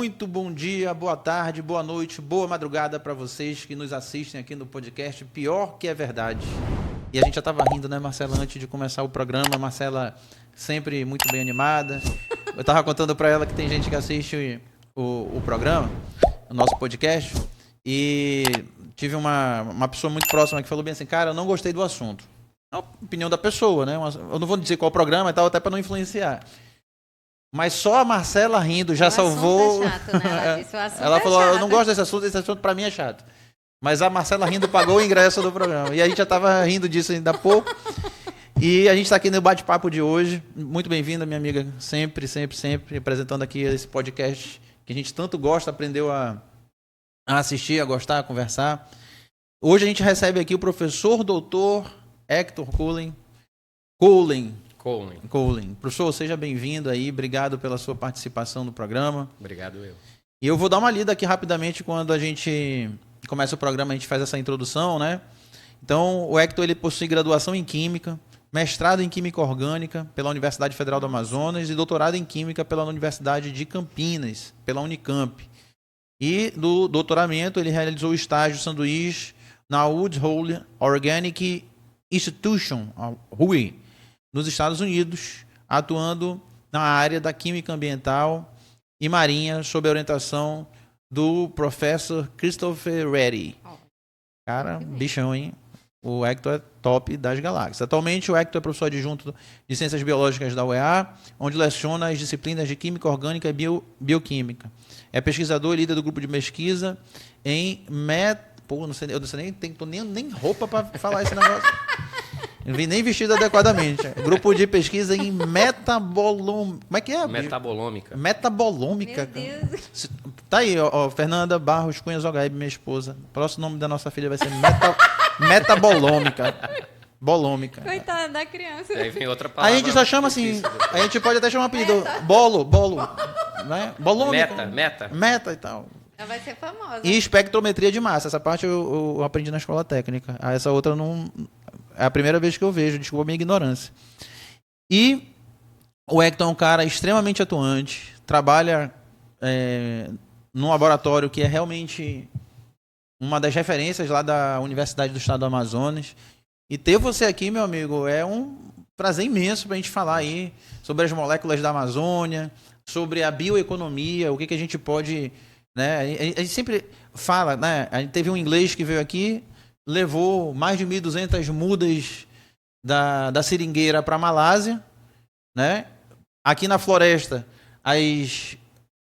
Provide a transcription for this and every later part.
muito bom dia, boa tarde, boa noite, boa madrugada para vocês que nos assistem aqui no podcast Pior que é Verdade. E a gente já estava rindo, né, Marcela, antes de começar o programa. Marcela sempre muito bem animada. Eu estava contando para ela que tem gente que assiste o programa, o nosso podcast, e tive uma pessoa muito próxima que falou bem assim, cara, eu não gostei do assunto. É a opinião da pessoa, né? Eu não vou dizer qual programa e tal, até para não influenciar. Mas só a Marcela rindo já salvou. É chato, né? Ela disse, o assunto ela falou, chato. eu não gosto desse assunto para mim é chato. Mas a Marcela rindo pagou o ingresso do programa. E a gente já estava rindo disso ainda há pouco. E a gente está aqui no bate-papo de hoje. Muito bem-vinda, minha amiga, sempre, apresentando aqui esse podcast que a gente tanto gosta, aprendeu a assistir, a gostar, a conversar. Hoje a gente recebe aqui o professor doutor Hector Coulen. Professor, seja bem-vindo aí, obrigado pela sua participação no programa. Obrigado eu. E eu vou dar uma lida aqui rapidamente quando a gente começa o programa, a gente faz essa introdução, né? Então, o Hector, ele possui graduação em Química, mestrado em Química Orgânica pela Universidade Federal do Amazonas e doutorado em Química pela Universidade de Campinas, pela Unicamp. E do doutoramento, ele realizou o estágio sanduíche na Woods Hole Organic Institution, RUI, nos Estados Unidos, atuando na área da química ambiental e marinha, sob a orientação do professor Christopher Reddy. Cara, bichão, hein? O Hector é top das galáxias. Atualmente, o Hector é professor adjunto de Ciências Biológicas da UEA, onde leciona as disciplinas de Química Orgânica e Bioquímica. É pesquisador e líder do grupo de pesquisa em Pô, não sei, eu não sei nem roupa para falar esse negócio. Não vim nem vestido adequadamente. Grupo de pesquisa em Como é que é? Metabolômica. Metabolômica. Meu Deus. Tá aí, ó, Fernanda Barros Cunha Zogaib, minha esposa. O próximo nome da nossa filha vai ser Metabolômica. Bolômica. Coitada da criança. Aí vem outra palavra. Aí a gente só chama assim, a gente pode até chamar apelido. Bolo. Né? Bolômica. Meta e tal. Ela vai ser famosa. E espectrometria de massa. Essa parte eu aprendi na escola técnica. Essa outra não... É a primeira vez que eu vejo, desculpa a minha ignorância. E o Hector é um cara extremamente atuante, trabalha num laboratório que é realmente uma das referências lá da Universidade do Estado do Amazonas. E ter você aqui, meu amigo, é um prazer imenso para a gente falar aí sobre as moléculas da Amazônia, sobre a bioeconomia, o que a gente pode... Né? A gente sempre fala, né? A gente teve um inglês que veio aqui, levou mais de 1.200 mudas da seringueira para a Malásia, né? Aqui na floresta, as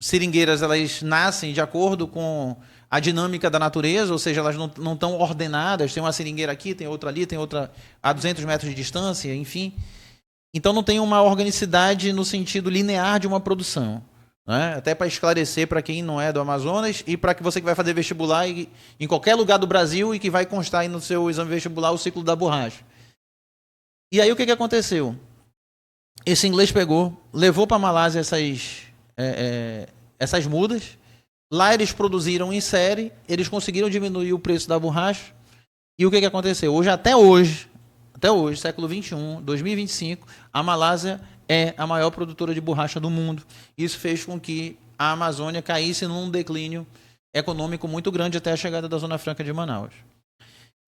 seringueiras elas nascem de acordo com a dinâmica da natureza, ou seja, elas não estão ordenadas. Tem uma seringueira aqui, tem outra ali, tem outra a 200 metros de distância, enfim. Então não tem uma organicidade no sentido linear de uma produção. Né? Até para esclarecer para quem não é do Amazonas e para que você que vai fazer vestibular em qualquer lugar do Brasil e que vai constar aí no seu exame vestibular o ciclo da borracha. E aí o que aconteceu? Esse inglês pegou, levou para a Malásia essas mudas. Lá eles produziram em série, eles conseguiram diminuir o preço da borracha. E o que aconteceu? Até hoje, século XXI, 2025, a Malásia é a maior produtora de borracha do mundo. Isso fez com que a Amazônia caísse num declínio econômico muito grande até a chegada da Zona Franca de Manaus.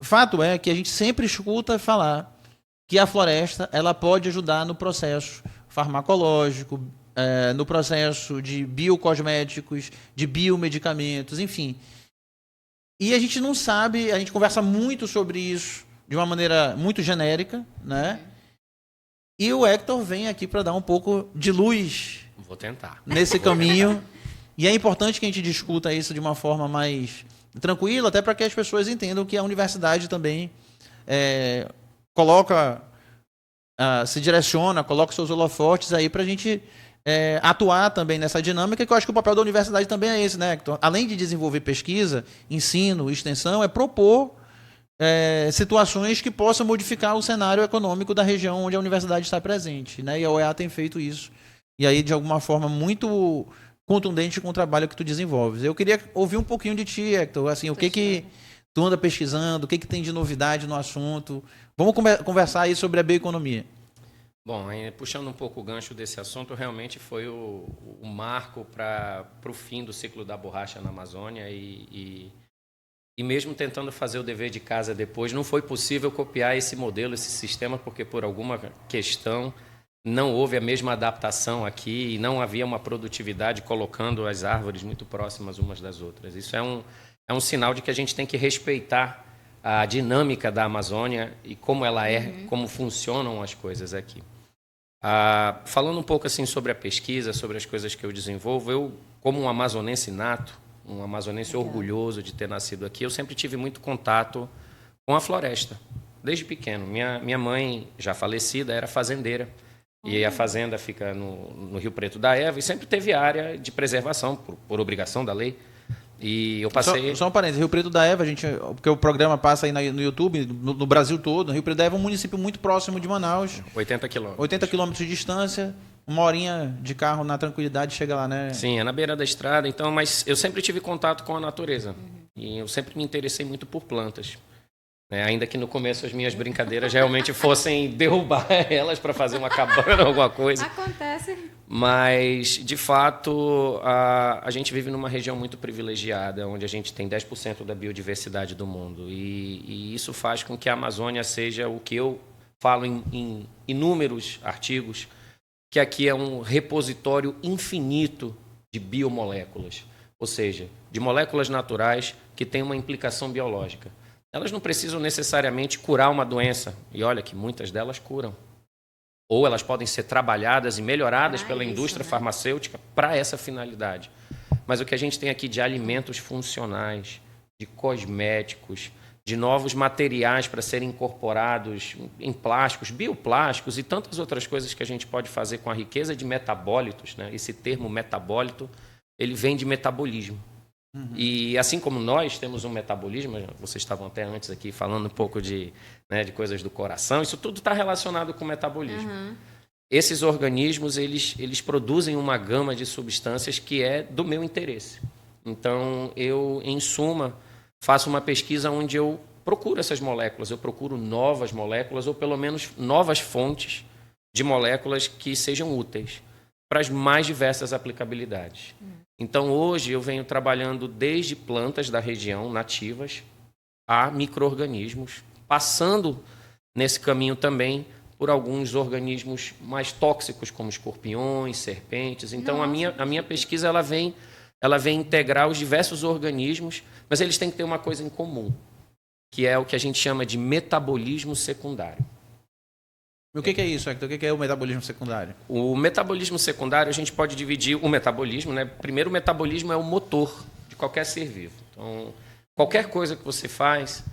O fato é que a gente sempre escuta falar que a floresta ela pode ajudar no processo farmacológico, no processo de biocosméticos, de biomedicamentos, enfim. E a gente não sabe, a gente conversa muito sobre isso de uma maneira muito genérica, né? E o Hector vem aqui para dar um pouco de luz. Vou tentar. Nesse caminho. E é importante que a gente discuta isso de uma forma mais tranquila, até para que as pessoas entendam que a universidade também se direciona, coloca seus holofotes aí para a gente atuar também nessa dinâmica, que eu acho que o papel da universidade também é esse, né, Hector? Além de desenvolver pesquisa, ensino, extensão, é propor situações que possam modificar o cenário econômico da região onde a universidade está presente, né? E a UEA tem feito isso. E aí, de alguma forma, muito contundente com o trabalho que tu desenvolves. Eu queria ouvir um pouquinho de ti, Hector. Assim, o que tu anda pesquisando, o que tem de novidade no assunto. Vamos conversar aí sobre a bioeconomia. Bom, puxando um pouco o gancho desse assunto, realmente foi o marco para o fim do ciclo da borracha na Amazônia e mesmo tentando fazer o dever de casa depois, não foi possível copiar esse modelo, esse sistema, porque por alguma questão não houve a mesma adaptação aqui e não havia uma produtividade colocando as árvores muito próximas umas das outras. Isso é um sinal de que a gente tem que respeitar a dinâmica da Amazônia e como ela é, como funcionam as coisas aqui. Falando um pouco assim sobre a pesquisa, sobre as coisas que eu desenvolvo, eu, como um amazonense nato, um amazonense orgulhoso de ter nascido aqui, eu sempre tive muito contato com a floresta, desde pequeno. Minha mãe, já falecida, era fazendeira, e a fazenda fica no Rio Preto da Eva, e sempre teve área de preservação, por obrigação da lei. E eu passei... Só um parênteses, Rio Preto da Eva, porque o programa passa aí no YouTube, no Brasil todo. Rio Preto da Eva é um município muito próximo de Manaus. 80 quilômetros. 80 quilômetros de distância, uma horinha de carro na tranquilidade chega lá, né? Sim, é na beira da estrada, então, mas eu sempre tive contato com a natureza. E eu sempre me interessei muito por plantas. Ainda que no começo as minhas brincadeiras realmente fossem derrubar elas para fazer uma cabana, alguma coisa. Acontece. Mas, de fato, a gente vive numa região muito privilegiada, onde a gente tem 10% da biodiversidade do mundo. E isso faz com que a Amazônia seja o que eu falo em inúmeros artigos, que aqui é um repositório infinito de biomoléculas, ou seja, de moléculas naturais que têm uma implicação biológica. Elas não precisam necessariamente curar uma doença, e olha que muitas delas curam. Ou elas podem ser trabalhadas e melhoradas pela indústria farmacêutica para essa finalidade. Mas o que a gente tem aqui de alimentos funcionais, de cosméticos, de novos materiais para serem incorporados em plásticos, bioplásticos e tantas outras coisas que a gente pode fazer com a riqueza de metabólitos, né? Esse termo metabólito, ele vem de metabolismo. E assim como nós temos um metabolismo, vocês estavam até antes aqui falando um pouco de coisas do coração, isso tudo está relacionado com o metabolismo. Esses organismos, eles produzem uma gama de substâncias que é do meu interesse. Então, eu, em suma, faço uma pesquisa onde eu procuro essas moléculas, eu procuro novas moléculas ou pelo menos novas fontes de moléculas que sejam úteis para as mais diversas aplicabilidades. Então, hoje, eu venho trabalhando desde plantas da região, nativas, a micro-organismos, passando nesse caminho também por alguns organismos mais tóxicos, como escorpiões, serpentes. Então, a minha pesquisa ela vem integrar os diversos organismos, mas eles têm que ter uma coisa em comum, que é o que a gente chama de metabolismo secundário. E o que é isso, Hector? O que é o metabolismo secundário? O metabolismo secundário, a gente pode dividir o metabolismo, né? Primeiro, o metabolismo é o motor de qualquer ser vivo. Então, qualquer coisa que você faz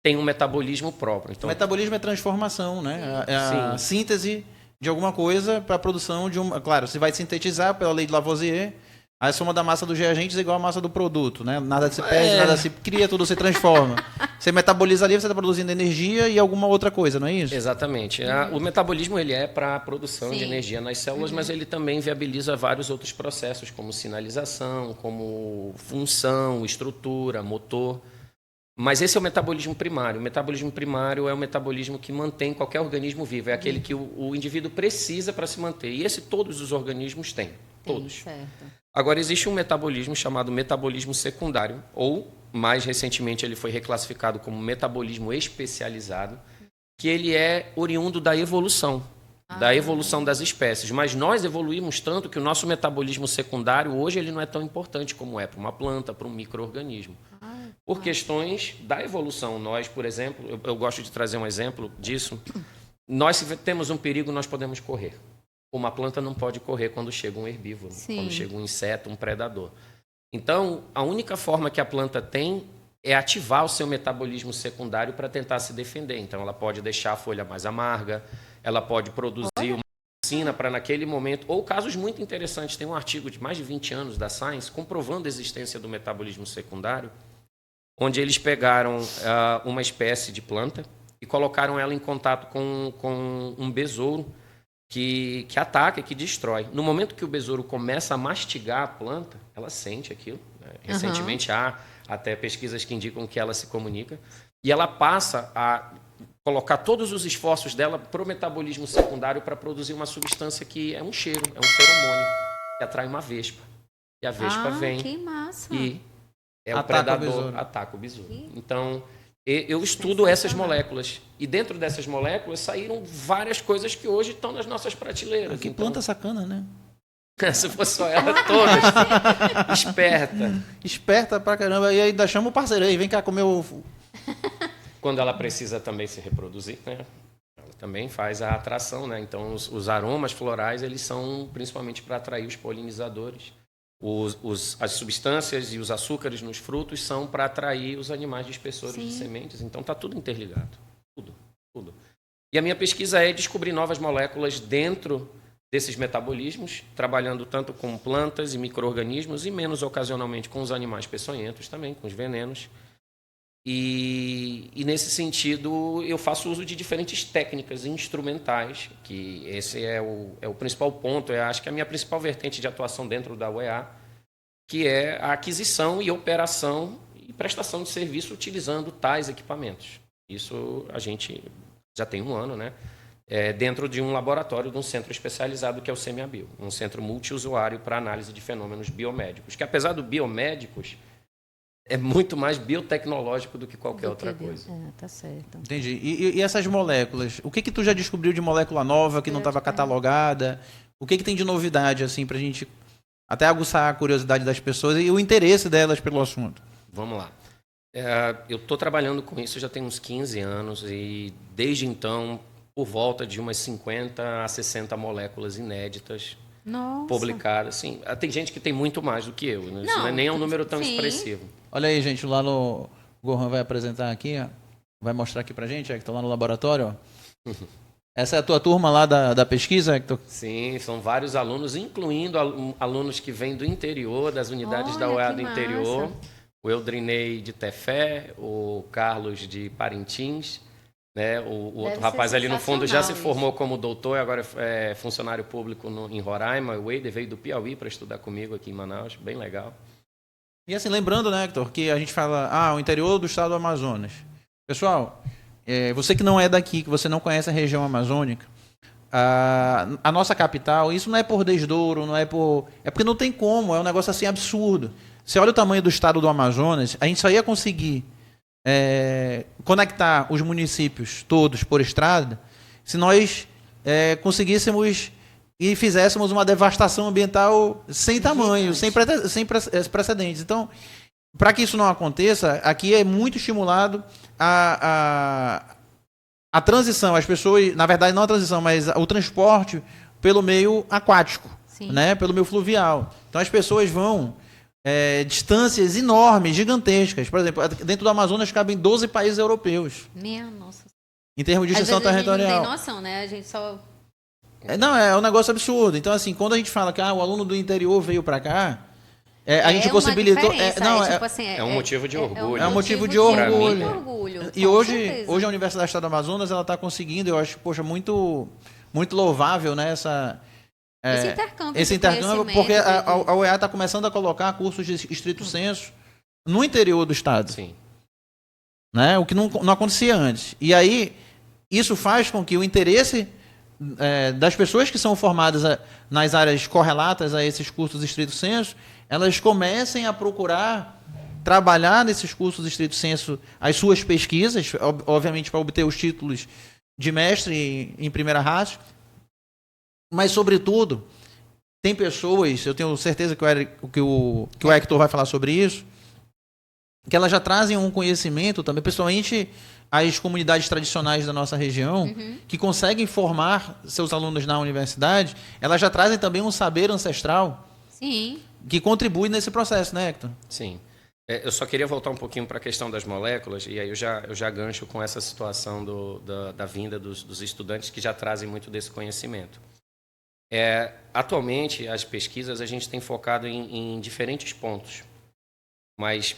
tem um metabolismo próprio. Então, o metabolismo é transformação, né? É a síntese de alguma coisa para a produção de uma... Claro, você vai sintetizar pela lei de Lavoisier, a soma da massa dos reagentes é igual à massa do produto, né? Nada se perde, nada se cria, tudo se transforma. Você metaboliza ali, você está produzindo energia e alguma outra coisa, não é isso? Exatamente. O metabolismo ele é para a produção de energia nas células, mas ele também viabiliza vários outros processos, como sinalização, como função, estrutura, motor. Mas esse é o metabolismo primário. O metabolismo primário é o metabolismo que mantém qualquer organismo vivo. É aquele que o indivíduo precisa para se manter. E esse todos os organismos têm. Todos. Certo. Agora, existe um metabolismo chamado metabolismo secundário, ou, mais recentemente, ele foi reclassificado como metabolismo especializado, que ele é oriundo da evolução das espécies. Mas nós evoluímos tanto que o nosso metabolismo secundário, hoje, ele não é tão importante como é para uma planta, para um micro-organismo. Por questões da evolução. Nós, por exemplo, eu gosto de trazer um exemplo disso. Nós, se temos um perigo, nós podemos correr. Uma planta não pode correr quando chega um herbívoro, quando chega um inseto, um predador. Então, a única forma que a planta tem é ativar o seu metabolismo secundário para tentar se defender. Então, ela pode deixar a folha mais amarga, ela pode produzir uma toxina para naquele momento, ou casos muito interessantes. Tem um artigo de mais de 20 anos da Science comprovando a existência do metabolismo secundário, onde eles pegaram uma espécie de planta e colocaram ela em contato com um besouro que ataca e que destrói. No momento que o besouro começa a mastigar a planta, ela sente aquilo. Né? Recentemente há até pesquisas que indicam que ela se comunica. E ela passa a colocar todos os esforços dela para o metabolismo secundário para produzir uma substância que é um cheiro, é um feromônio, que atrai uma vespa. E a vespa vem que massa. e é Ataca o predador, o besouro. ataca o besouro. Então, eu estudo essas moléculas. E dentro dessas moléculas saíram várias coisas que hoje estão nas nossas prateleiras. Que Então, planta sacana, né? se fosse só ela, todas. Esperta. Esperta pra caramba. E ainda chama o parceiro aí, vem cá comer o... Quando ela precisa também se reproduzir, né? Ela também faz a atração, né? Então, os aromas florais, eles são principalmente para atrair os polinizadores. As substâncias e os açúcares nos frutos são para atrair os animais dispersores de sementes. Então, está tudo interligado. Tudo. E a minha pesquisa é descobrir novas moléculas dentro desses metabolismos, trabalhando tanto com plantas e micro-organismos e menos ocasionalmente com os animais peçonhentos também, com os venenos. E nesse sentido, eu faço uso de diferentes técnicas instrumentais, que esse é o principal ponto, acho que é a minha principal vertente de atuação dentro da UEA, que é a aquisição e operação e prestação de serviço utilizando tais equipamentos. Isso a gente já tem 1 ano, né? Dentro de um laboratório de um centro especializado que é o CEMIABio, um centro multiusuário para análise de fenômenos biomédicos, que apesar do biomédicos, é muito mais biotecnológico do que qualquer outra coisa. Tá certo. Entendi. E essas moléculas? O que tu já descobriu de molécula nova que não estava catalogada? O que tem de novidade, assim, pra gente até aguçar a curiosidade das pessoas e o interesse delas pelo assunto? Vamos lá. Eu estou trabalhando com isso já tem uns 15 anos e desde então, por volta de umas 50 a 60 moléculas inéditas publicadas. Sim, tem gente que tem muito mais do que eu, né? Isso não é nem um número tão expressivo. Olha aí, gente, lá no... O Gohan vai apresentar aqui, ó. Vai mostrar aqui pra gente, que estão lá no laboratório, ó. Essa é a tua turma lá da pesquisa, Hector? Sim, são vários alunos, incluindo alunos que vêm do interior, das unidades da UEA do interior. O Eldrinei de Tefé, o Carlos de Parintins, né? O outro rapaz ali no fundo já se formou como doutor e agora é funcionário público em Roraima. O Eider veio do Piauí para estudar comigo aqui em Manaus, bem legal. E assim, lembrando, né, Hector, que a gente fala, o interior do estado do Amazonas. Pessoal, você que não é daqui, que você não conhece a região amazônica, a nossa capital, isso não é por desdouro, não é por... É porque não tem como, é um negócio assim absurdo. Você olha o tamanho do estado do Amazonas, a gente só ia conseguir conectar os municípios todos por estrada se nós conseguíssemos e fizéssemos uma devastação ambiental sem tamanho, sem precedentes. Então, para que isso não aconteça, aqui é muito estimulado a transição, as pessoas, na verdade não a transição, mas o transporte pelo meio aquático, né, pelo meio fluvial. Então as pessoas vão distâncias enormes, gigantescas. Por exemplo, dentro do Amazonas cabem 12 países europeus. Minha nossa. Em termos de extensão territorial. A gente não tem noção, né? A gente só... Não, é um negócio absurdo. Então, assim, quando a gente fala que o aluno do interior veio para cá, a gente possibilitou... É um motivo de orgulho. É um motivo de orgulho. orgulho. E hoje a Universidade do Estado do Amazonas ela está conseguindo, eu acho, poxa, muito, muito louvável, né, esse intercâmbio, porque a UEA está começando a colocar cursos de estrito senso no interior do estado. Sim. Né? O que não acontecia antes. E aí, isso faz com que o interesse das pessoas que são formadas nas áreas correlatas a esses cursos de estrito senso, elas comecem a procurar trabalhar nesses cursos de estrito senso as suas pesquisas, obviamente para obter os títulos de mestre em primeira ratio, mas, sobretudo, tem pessoas, eu tenho certeza que o Hector vai falar sobre isso, que elas já trazem um conhecimento também, principalmente as comunidades tradicionais da nossa região, que conseguem formar seus alunos na universidade, elas já trazem também um saber ancestral que contribui nesse processo, né, Hector? Sim. Eu só queria voltar um pouquinho para a questão das moléculas, e aí eu já gancho com essa situação da vinda dos estudantes que já trazem muito desse conhecimento. Atualmente, as pesquisas a gente tem focado em diferentes pontos, mas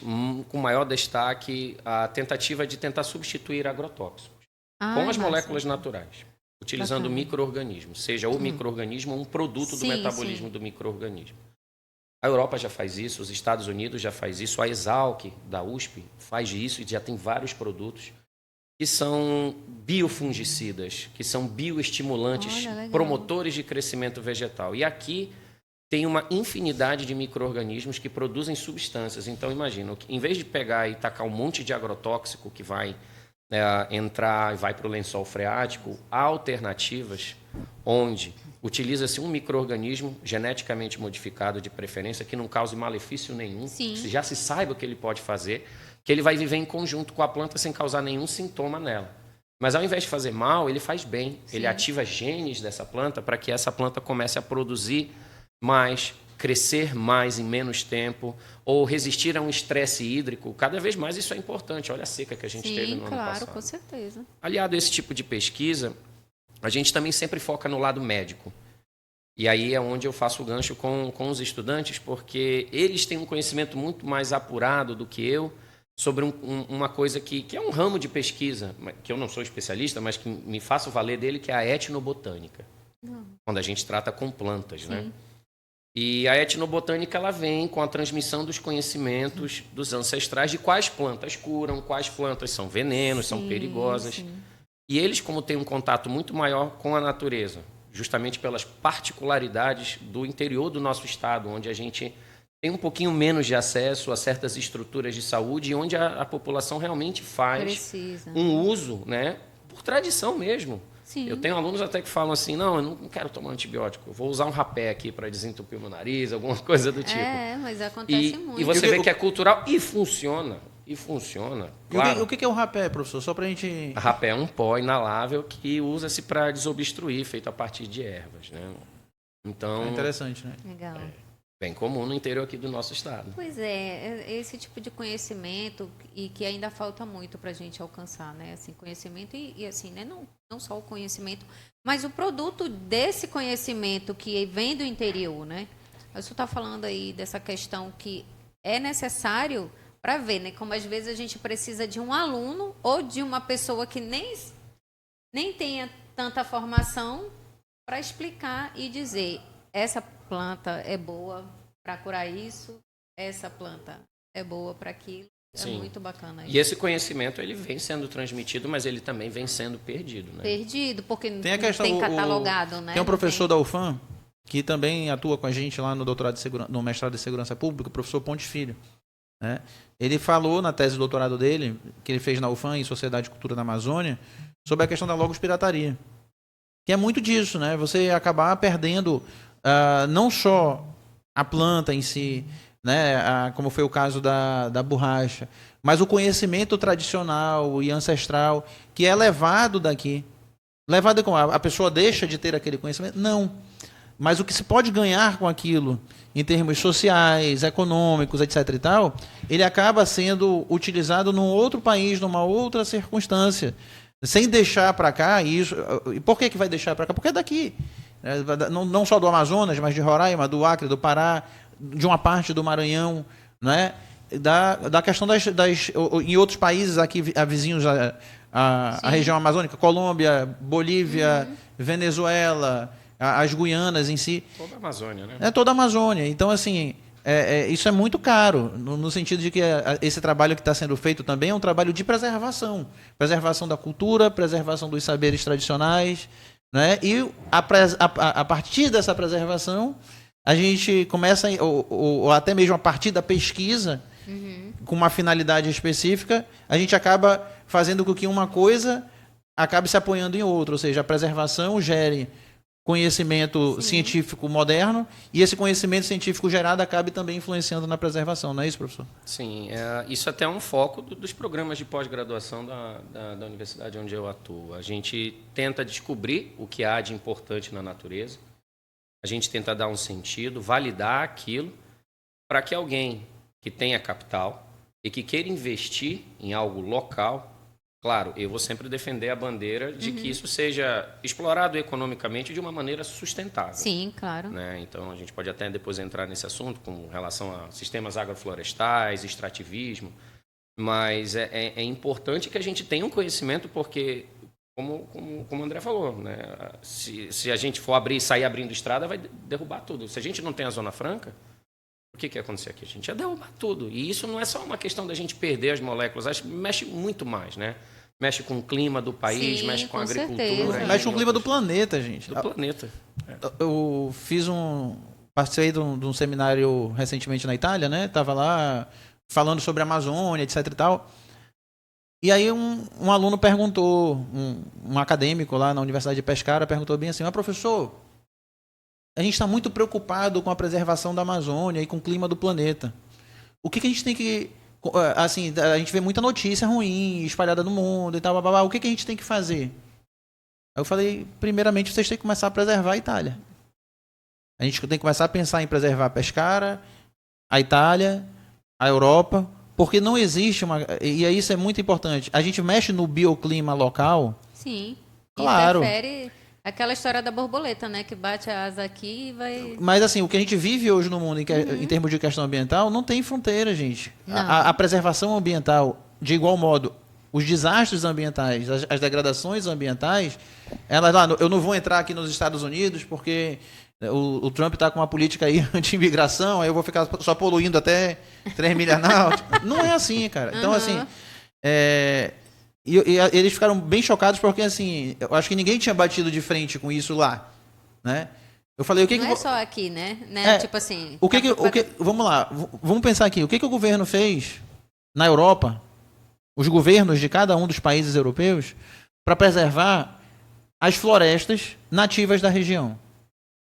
com maior destaque a tentativa de tentar substituir agrotóxicos com as moléculas naturais, utilizando micro-organismos, seja o micro-organismo ou um produto do metabolismo do micro-organismo. A Europa já faz isso, os Estados Unidos já faz isso, a Exalc, da USP, faz isso e já tem vários produtos. que são biofungicidas, que são bioestimulantes, Olha, legal. promotores de crescimento vegetal. E aqui tem uma infinidade de micro-organismos que produzem substâncias. Então, imagina, em vez de pegar e tacar um monte de agrotóxico que vai entrar e vai para o lençol freático, há alternativas onde utiliza-se um micro-organismo geneticamente modificado, de preferência, que não cause malefício nenhum, Sim. que já se saiba o que ele pode fazer, que ele vai viver em conjunto com a planta sem causar nenhum sintoma nela. Mas ao invés de fazer mal, ele faz bem. Sim. Ele ativa genes dessa planta para que essa planta comece a produzir mais, crescer mais em menos tempo, ou resistir a um estresse hídrico. Cada vez mais isso é importante. Olha a seca que a gente teve no ano passado. Claro, com certeza. Aliado a esse tipo de pesquisa, a gente também sempre foca no lado médico. E aí é onde eu faço o gancho com os estudantes, porque eles têm um conhecimento muito mais apurado do que eu sobre uma coisa que é um ramo de pesquisa, que eu não sou especialista, mas que me faço valer dele, que é a etnobotânica. Quando a gente trata com plantas, Sim. né? E a etnobotânica ela vem com a transmissão dos conhecimentos dos ancestrais de quais plantas curam, quais plantas são venenos, são perigosas. Sim. E eles, como têm um contato muito maior com a natureza, justamente pelas particularidades do interior do nosso estado, onde a gente tem um pouquinho menos de acesso a certas estruturas de saúde e onde a população realmente faz Precisa. um uso, né, por tradição mesmo. Sim. Eu tenho alunos até que falam assim, não, eu não quero tomar antibiótico, eu vou usar um rapé aqui para desentupir o meu nariz, alguma coisa do tipo. Mas acontece muito. E você vê que é cultural e funciona. E funciona. Claro. E o que é o rapé, professor? Só pra gente... A rapé é um pó inalável que usa-se para desobstruir, feito a partir de ervas, né? Então, É interessante, né? Legal. bem comum no interior aqui do nosso estado. Pois é, esse tipo de conhecimento e que ainda falta muito para a gente alcançar, né? Assim, conhecimento e assim, né? Não só o conhecimento, mas o produto desse conhecimento que vem do interior, né? O senhor está falando aí dessa questão que é necessário para ver, né? Como às vezes a gente precisa de um aluno ou de uma pessoa que nem tenha tanta formação para explicar e dizer essa planta é boa para curar isso, essa planta é boa para aquilo. É Sim. muito bacana isso. E esse conhecimento ele vem sendo transmitido, mas ele também vem sendo perdido, né? Perdido, porque Tem a não questão, tem catalogado, né? Tem um Não professor da UFAM que também atua com a gente lá no doutorado de segurança, no mestrado de segurança pública, o professor Ponte Filho. Né? Ele falou na tese de doutorado dele, que ele fez na UFAM, em Sociedade e Cultura da Amazônia, sobre a questão da logospirataria. Que é muito disso, né? Você acabar perdendo não só a planta em si, né? Como foi o caso da borracha, mas o conhecimento tradicional e ancestral que é levado daqui. Levado como? A pessoa deixa de ter aquele conhecimento? Não. Mas o que se pode ganhar com aquilo, em termos sociais, econômicos, etc. e tal, ele acaba sendo utilizado num outro país, numa outra circunstância. Sem deixar para cá isso. E por que vai deixar para cá? Porque é daqui. Não só do Amazonas, mas de Roraima, do Acre, do Pará, de uma parte do Maranhão, né? Da questão em outros países aqui vizinhos à região amazônica, Colômbia, Bolívia, Venezuela, as Guianas em si. Toda a Amazônia, né? É toda a Amazônia. Então, assim, isso é muito caro, no sentido de que esse trabalho que está sendo feito também é um trabalho de preservação. Preservação da cultura, preservação dos saberes tradicionais, né? E a partir dessa preservação, a gente começa, ou até mesmo a partir da pesquisa, com uma finalidade específica, a gente acaba fazendo com que uma coisa acabe se apoiando em outra, ou seja, a preservação gere conhecimento científico moderno e esse conhecimento científico gerado acabe também influenciando na preservação, não é isso, professor? Sim, isso até é um foco dos programas de pós-graduação da universidade onde eu atuo. A gente tenta descobrir o que há de importante na natureza, a gente tenta dar um sentido, validar aquilo, para que alguém que tenha capital e que queira investir em algo local, claro, eu vou sempre defender a bandeira de que isso seja explorado economicamente de uma maneira sustentável. Sim, claro. Né? Então, a gente pode até depois entrar nesse assunto com relação a sistemas agroflorestais, extrativismo, mas é importante que a gente tenha um conhecimento porque, como o André falou, né? Se a gente for sair abrindo estrada, vai derrubar tudo. Se a gente não tem a Zona Franca, o que ia acontecer aqui? A gente ia derrubar tudo. E isso não é só uma questão da gente perder as moléculas, acho que mexe muito mais, né? mexe com o clima do país, Sim, mexe com a com agricultura. certeza. Mexe com o clima do planeta, gente. Do planeta. Eu participei de um seminário recentemente na Itália, né? Tava lá falando sobre a Amazônia, etc e tal. E aí um aluno perguntou, um acadêmico lá na Universidade de Pescara, perguntou bem assim, professor, a gente está muito preocupado com a preservação da Amazônia e com o clima do planeta. O que a gente tem que... Assim, a gente vê muita notícia ruim espalhada no mundo e tal, o que a gente tem que fazer? Aí eu falei, primeiramente, vocês têm que começar a preservar a Itália. A gente tem que começar a pensar em preservar a Pescara, a Itália, a Europa, porque não existe uma... E isso é muito importante. A gente mexe no bioclima local. Sim. Claro. Interfere aquela história da borboleta, né? Que bate a asa aqui e vai... Mas assim, o que a gente vive hoje no mundo em termos de questão ambiental não tem fronteira, gente. Não. A preservação ambiental, de igual modo, os desastres ambientais, as degradações ambientais, elas lá, eu não vou entrar aqui nos Estados Unidos porque o Trump está com uma política aí anti-imigração, aí eu vou ficar só poluindo até 3 milhas náuticas. Não é assim, cara. Então, assim, e eles ficaram bem chocados porque, assim, eu acho que ninguém tinha batido de frente com isso lá, né? Eu falei, o que Não que... é só aqui, né? Tipo assim... Vamos lá, vamos pensar aqui. O que o governo fez na Europa, os governos de cada um dos países europeus, para preservar as florestas nativas da região?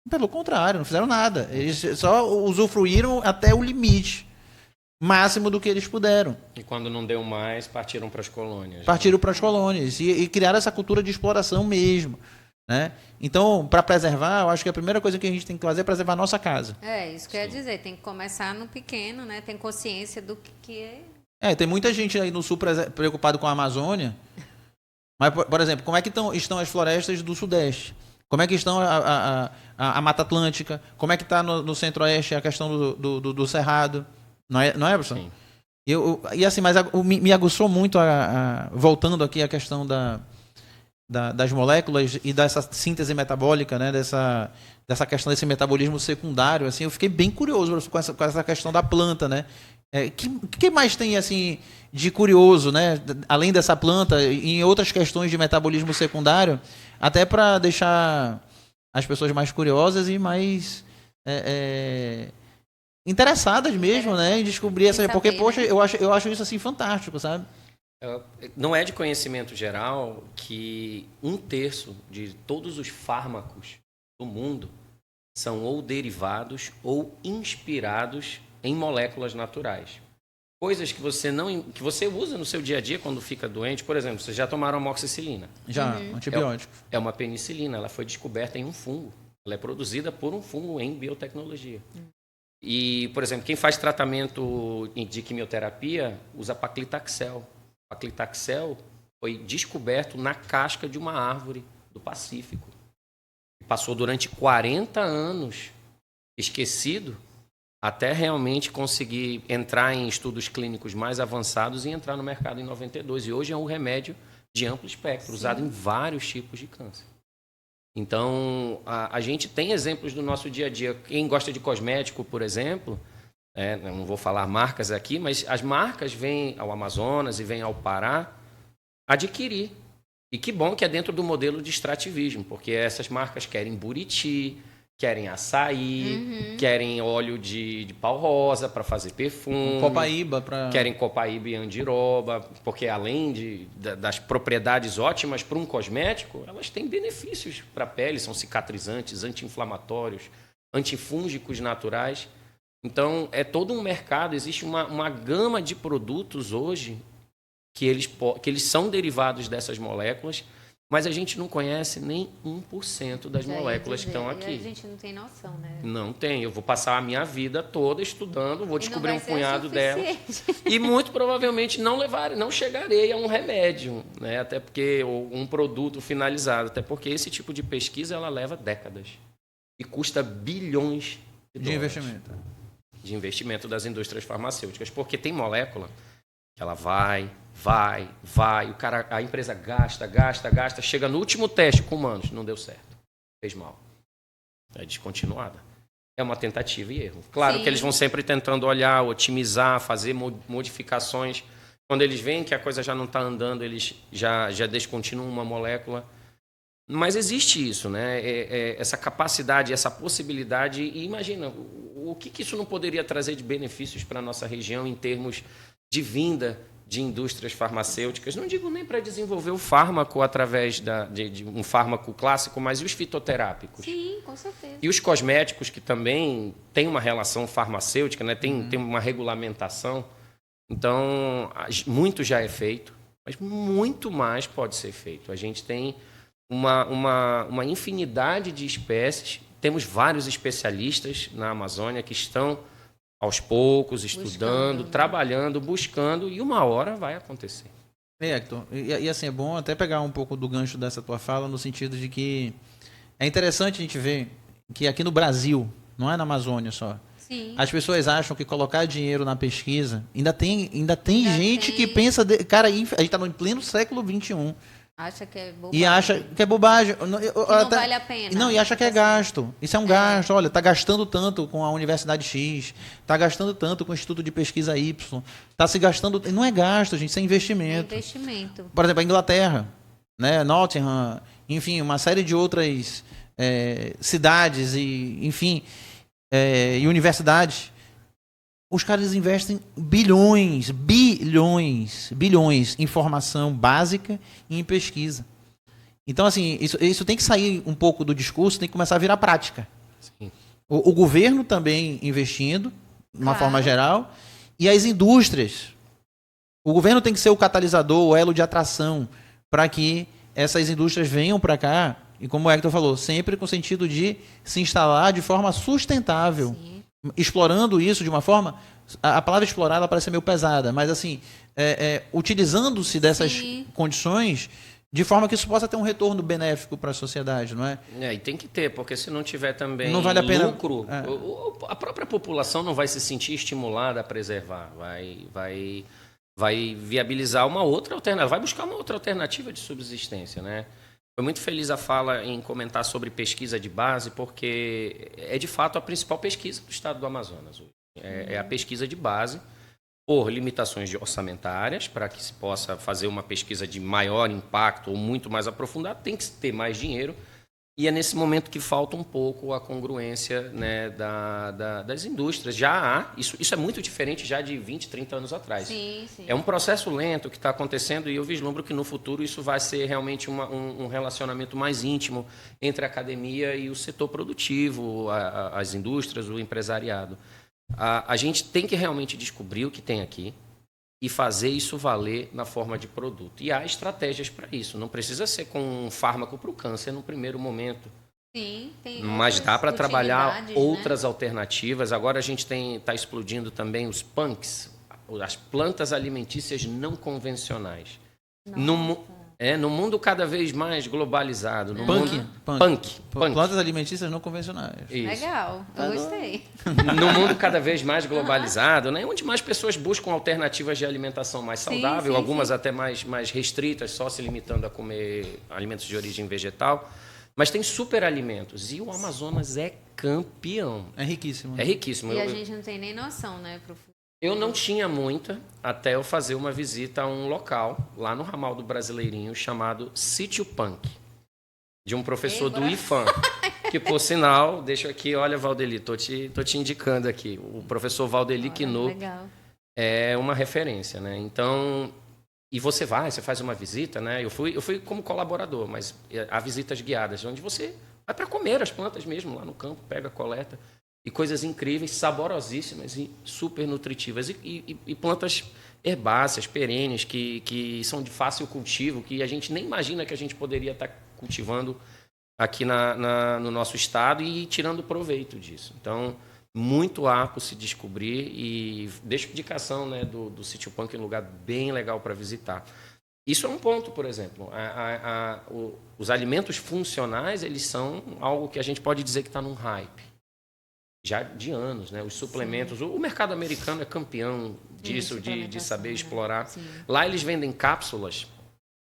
Pelo contrário, não fizeram nada. Eles só usufruíram até o limite máximo do que eles puderam. E quando não deu mais, partiram para as colônias. Partiram para as colônias e criaram essa cultura de exploração mesmo. Né? Então, para preservar, eu acho que a primeira coisa que a gente tem que fazer é preservar a nossa casa. Isso quer dizer, tem que começar no pequeno, né? Tem consciência do que é. Tem muita gente aí no sul preocupado com a Amazônia. Mas, por exemplo, como é que estão as florestas do Sudeste? Como é que estão a Mata Atlântica? Como é que está no Centro-Oeste a questão do Cerrado? Não é, professor? Sim. E assim, mas me aguçou muito, voltando aqui à questão das moléculas e dessa síntese metabólica, né? Dessa questão desse metabolismo secundário. Assim, eu fiquei bem curioso com essa questão da planta, né? Que mais tem assim de curioso, né? Além dessa planta, em outras questões de metabolismo secundário, até para deixar as pessoas mais curiosas e mais interessadas mesmo, né? Em descobrir essa... Porque, poxa, eu acho isso assim fantástico, sabe? Não é de conhecimento geral que 1/3 de todos os fármacos do mundo são ou derivados ou inspirados em moléculas naturais. Coisas que que você usa no seu dia a dia quando fica doente. Por exemplo, vocês já tomaram amoxicilina. Já, antibiótico. É uma penicilina, ela foi descoberta em um fungo. Ela é produzida por um fungo em biotecnologia. E, por exemplo, quem faz tratamento de quimioterapia usa paclitaxel. Paclitaxel foi descoberto na casca de uma árvore do Pacífico. Passou durante 40 anos esquecido até realmente conseguir entrar em estudos clínicos mais avançados e entrar no mercado em 92. E hoje é um remédio de amplo espectro, usado em vários tipos de câncer. Então, a gente tem exemplos do nosso dia a dia. Quem gosta de cosmético, por exemplo, não vou falar marcas aqui, mas as marcas vêm ao Amazonas e vêm ao Pará adquirir. E que bom que é dentro do modelo de extrativismo, porque essas marcas querem buriti, querem açaí, querem óleo de pau rosa para fazer perfume. Copaíba. Querem copaíba e andiroba, porque além das propriedades ótimas para um cosmético, elas têm benefícios para a pele, são cicatrizantes, anti-inflamatórios, antifúngicos naturais. Então, é todo um mercado, existe uma gama de produtos hoje que eles são derivados dessas moléculas, mas a gente não conhece nem 1% das moléculas que estão aqui. E a gente não tem noção, né? Não tem. Eu vou passar a minha vida toda estudando, vou descobrir um punhado delas. Suficiente. E muito provavelmente não chegarei a um remédio, né? Até porque um produto finalizado, até porque esse tipo de pesquisa ela leva décadas e custa bilhões de investimento. De investimento das indústrias farmacêuticas, porque tem molécula que ela vai, a empresa gasta, chega no último teste com humanos, não deu certo, fez mal, é descontinuada. É uma tentativa e erro. Claro. Sim. Que eles vão sempre tentando olhar, otimizar, fazer modificações Quando eles veem que a coisa já não está andando, eles já descontinuam uma molécula. Mas existe isso, né? Essa capacidade, essa possibilidade. E imagina, o que isso não poderia trazer de benefícios para a nossa região em termos de vinda de indústrias farmacêuticas? Não digo nem para desenvolver o fármaco através de um fármaco clássico, mas e os fitoterápicos? Sim, com certeza. E os cosméticos, que também têm uma relação farmacêutica, né? Tem uma regulamentação. Então, muito já é feito, mas muito mais pode ser feito. A gente tem uma infinidade de espécies. Temos vários especialistas na Amazônia que estão, aos poucos, estudando, trabalhando, buscando, e uma hora vai acontecer. Hector, e assim, é bom até pegar um pouco do gancho dessa tua fala, no sentido de que é interessante a gente ver que aqui no Brasil, não é na Amazônia só, Sim. as pessoas acham que colocar dinheiro na pesquisa, ainda tem gente que tem. pensa, cara, a gente está no pleno século XXI, Acha que é bobagem. e acha que é bobagem. Que não vale a pena. Não, e acha que é gasto. Isso é um gasto. Olha, está gastando tanto com a Universidade X, está gastando tanto com o Instituto de Pesquisa Y, está se gastando... Não é gasto, gente, isso é investimento. Investimento. Por exemplo, a Inglaterra, né, Nottingham, enfim, uma série de outras cidades e, enfim, e universidades. Os caras investem bilhões em formação básica e em pesquisa. Então, assim, isso tem que sair um pouco do discurso, tem que começar a virar prática. Sim. O governo também investindo, de uma forma geral, e as indústrias. O governo tem que ser o catalisador, o elo de atração, para que essas indústrias venham para cá, e como o Hector falou, sempre com o sentido de se instalar de forma sustentável. Sim. Explorando isso de uma forma... A palavra explorar ela parece meio pesada, mas assim, utilizando-se dessas condições de forma que isso possa ter um retorno benéfico para a sociedade, não é? E tem que ter, porque se não tiver também não vale a pena... lucro, a própria população não vai se sentir estimulada a preservar, vai viabilizar uma outra alternativa, vai buscar uma outra alternativa de subsistência, né? Foi muito feliz a fala em comentar sobre pesquisa de base, porque é de fato a principal pesquisa do estado do Amazonas hoje. É a pesquisa de base, por limitações orçamentárias, para que se possa fazer uma pesquisa de maior impacto ou muito mais aprofundada, tem que ter mais dinheiro. E é nesse momento que falta um pouco a congruência, né, das indústrias. Já há, isso é muito diferente já de 20, 30 anos atrás. Sim, sim. É um processo lento que está acontecendo e eu vislumbro que no futuro isso vai ser realmente um relacionamento mais íntimo entre a academia e o setor produtivo, as indústrias, o empresariado. A gente tem que realmente descobrir o que tem aqui e fazer isso valer na forma de produto. E há estratégias para isso. Não precisa ser com um fármaco para o câncer no primeiro momento. Sim, tem mas dá para trabalhar outras, né, alternativas. Agora a gente está explodindo também os punks, as plantas alimentícias não convencionais. No mundo cada vez mais globalizado. No Punk. Plantas alimentícias não convencionais. Isso. Legal, eu gostei. No mundo cada vez mais globalizado, né, onde mais pessoas buscam alternativas de alimentação mais saudável, algumas até mais restritas, só se limitando a comer alimentos de origem vegetal. Mas tem superalimentos. E o Amazonas é campeão. É riquíssimo. É riquíssimo. E a gente não tem nem noção, né, pro futuro. Eu não tinha muita até eu fazer uma visita a um local, lá no ramal do Brasileirinho, chamado Sítio Punk, de um professor do IFAM, que, por sinal, deixa aqui, olha, Valdeli, tô te indicando aqui, o professor Valdeli Quinô é uma referência, né? Então, e você faz uma visita, né? Eu fui como colaborador, mas há visitas guiadas, onde você vai para comer as plantas mesmo, lá no campo, pega, coleta. E coisas incríveis, saborosíssimas e super nutritivas. E plantas herbáceas, perenes, que são de fácil cultivo, que a gente nem imagina que a gente poderia estar cultivando aqui no nosso estado e tirando proveito disso. Então, muito apto se descobrir e deixo indicação, né, do Sítio Punk, um lugar bem legal para visitar. Isso é um ponto, por exemplo. Os alimentos funcionais, eles são algo que a gente pode dizer que está num hype. Já de anos, né? Os suplementos. O mercado americano é campeão disso, de saber explorar. Sim. Lá eles vendem cápsulas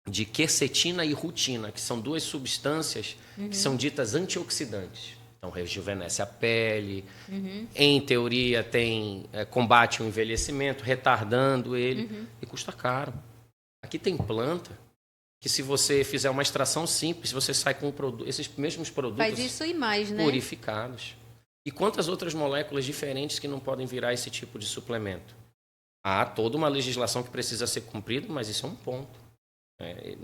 de quercetina e rutina, que são duas substâncias que são ditas antioxidantes. Então, rejuvenesce a pele. Em teoria, combate o envelhecimento, retardando ele. E custa caro. Aqui tem planta que, se você fizer uma extração simples, você sai com esses mesmos produtos Faz isso e mais, né? purificados. E quantas outras moléculas diferentes que não podem virar esse tipo de suplemento? Há toda uma legislação que precisa ser cumprida, mas isso é um ponto.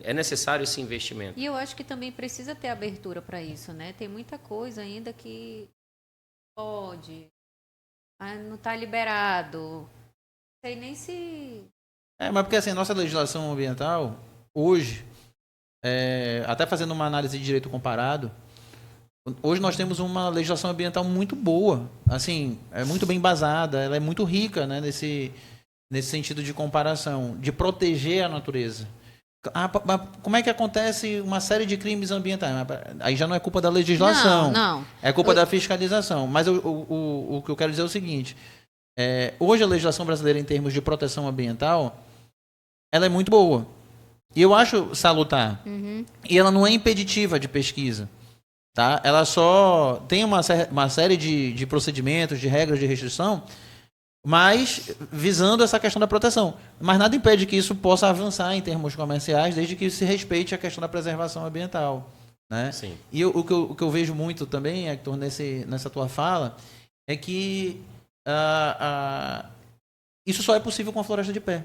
É necessário esse investimento. E eu acho que também precisa ter abertura para isso, né? Tem muita coisa ainda que pode, não está liberado. Não sei nem se... Mas porque assim, a nossa legislação ambiental, hoje, até fazendo uma análise de direito comparado, hoje nós temos uma legislação ambiental muito boa, assim, é muito bem embasada, ela é muito rica, né, nesse sentido de comparação, de proteger a natureza. Como é que acontece uma série de crimes ambientais? Aí já não é culpa da legislação, não. É culpa da fiscalização. Mas o que eu quero dizer é o seguinte, hoje a legislação brasileira em termos de proteção ambiental, ela é muito boa. E eu acho salutar. E ela não é impeditiva de pesquisa. Tá? Ela só tem uma série de procedimentos, de regras de restrição, mas visando essa questão da proteção. Mas nada impede que isso possa avançar em termos comerciais, desde que se respeite a questão da preservação ambiental. Né? Sim. E o que eu vejo muito também, Hector, nessa tua fala, é que isso só é possível com a floresta de pé.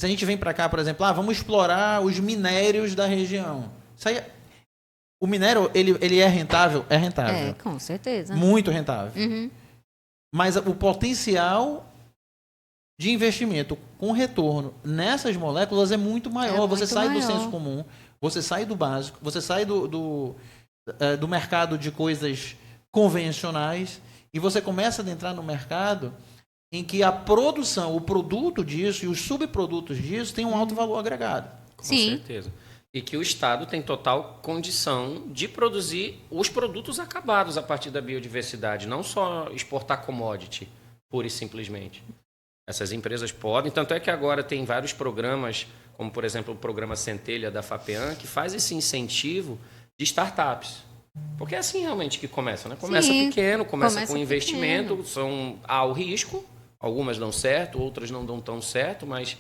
Se a gente vem para cá, por exemplo, vamos explorar os minérios da região. Isso aí, o minério, ele é rentável? É rentável. Com certeza. Muito rentável. Mas o potencial de investimento com retorno nessas moléculas é muito maior. Você sai do senso comum, você sai do básico, você sai do mercado de coisas convencionais e você começa a adentrar no mercado em que a produção, o produto disso e os subprodutos disso tem um alto valor agregado. Com certeza. E que o Estado tem total condição de produzir os produtos acabados a partir da biodiversidade, não só exportar commodity, pura e simplesmente. Essas empresas podem, tanto é que agora tem vários programas, como por exemplo o programa Centelha da FAPEAM, que faz esse incentivo de startups. Porque é assim realmente que começa, né? Começa pequeno, começa com investimento, há o risco, algumas dão certo, outras não dão tão certo, mas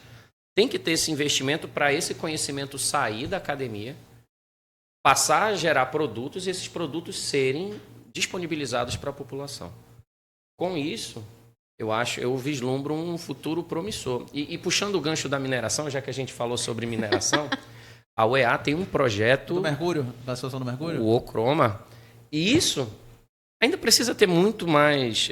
tem que ter esse investimento para esse conhecimento sair da academia, passar a gerar produtos e esses produtos serem disponibilizados para a população. Com isso, eu vislumbro um futuro promissor. E puxando o gancho da mineração, já que a gente falou sobre mineração, a UEA tem um projeto... Do mercúrio? Da situação do mercúrio? O Ocroma. E isso ainda precisa ter muito mais...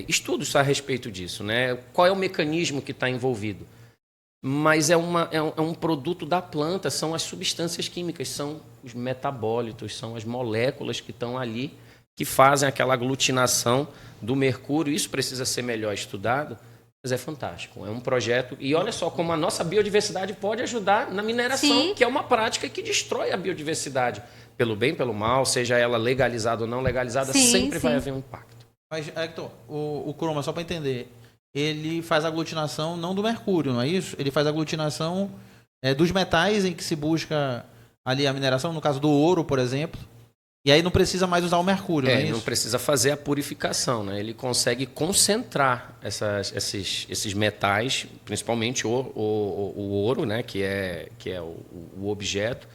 estudos a respeito disso, né? Qual é o mecanismo que está envolvido? Mas é um produto da planta, são as substâncias químicas, são os metabólitos, são as moléculas que estão ali, que fazem aquela aglutinação do mercúrio. Isso precisa ser melhor estudado, mas é fantástico. É um projeto... E olha só como a nossa biodiversidade pode ajudar na mineração, que é uma prática que destrói a biodiversidade. Pelo bem, pelo mal, seja ela legalizada ou não legalizada, sempre vai haver um impacto. Mas, Hector, o croma, só para entender, ele faz aglutinação não do mercúrio, não é isso? Ele faz aglutinação dos metais em que se busca ali a mineração, no caso do ouro, por exemplo, e aí não precisa mais usar o mercúrio, não é isso? Não precisa fazer a purificação, né? Ele consegue concentrar esses metais, principalmente o ouro, né? que é o objeto,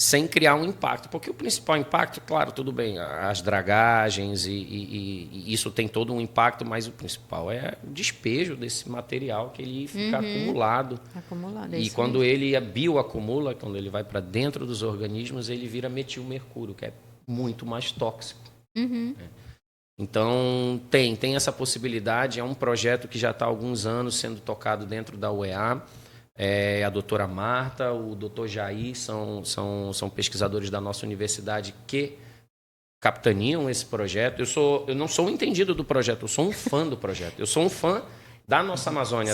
sem criar um impacto. Porque o principal impacto, claro, tudo bem, as dragagens e isso tem todo um impacto, mas o principal é o despejo desse material que ele fica acumulado. E quando ele bioacumula, quando ele vai para dentro dos organismos, ele vira metilmercúrio, que é muito mais tóxico. Então, tem essa possibilidade. É um projeto que já está há alguns anos sendo tocado dentro da UEA. A doutora Marta, o doutor Jair são pesquisadores da nossa universidade que capitaneam esse projeto. Eu não sou um entendido do projeto, eu sou um fã do projeto. Eu sou um fã da nossa Amazônia,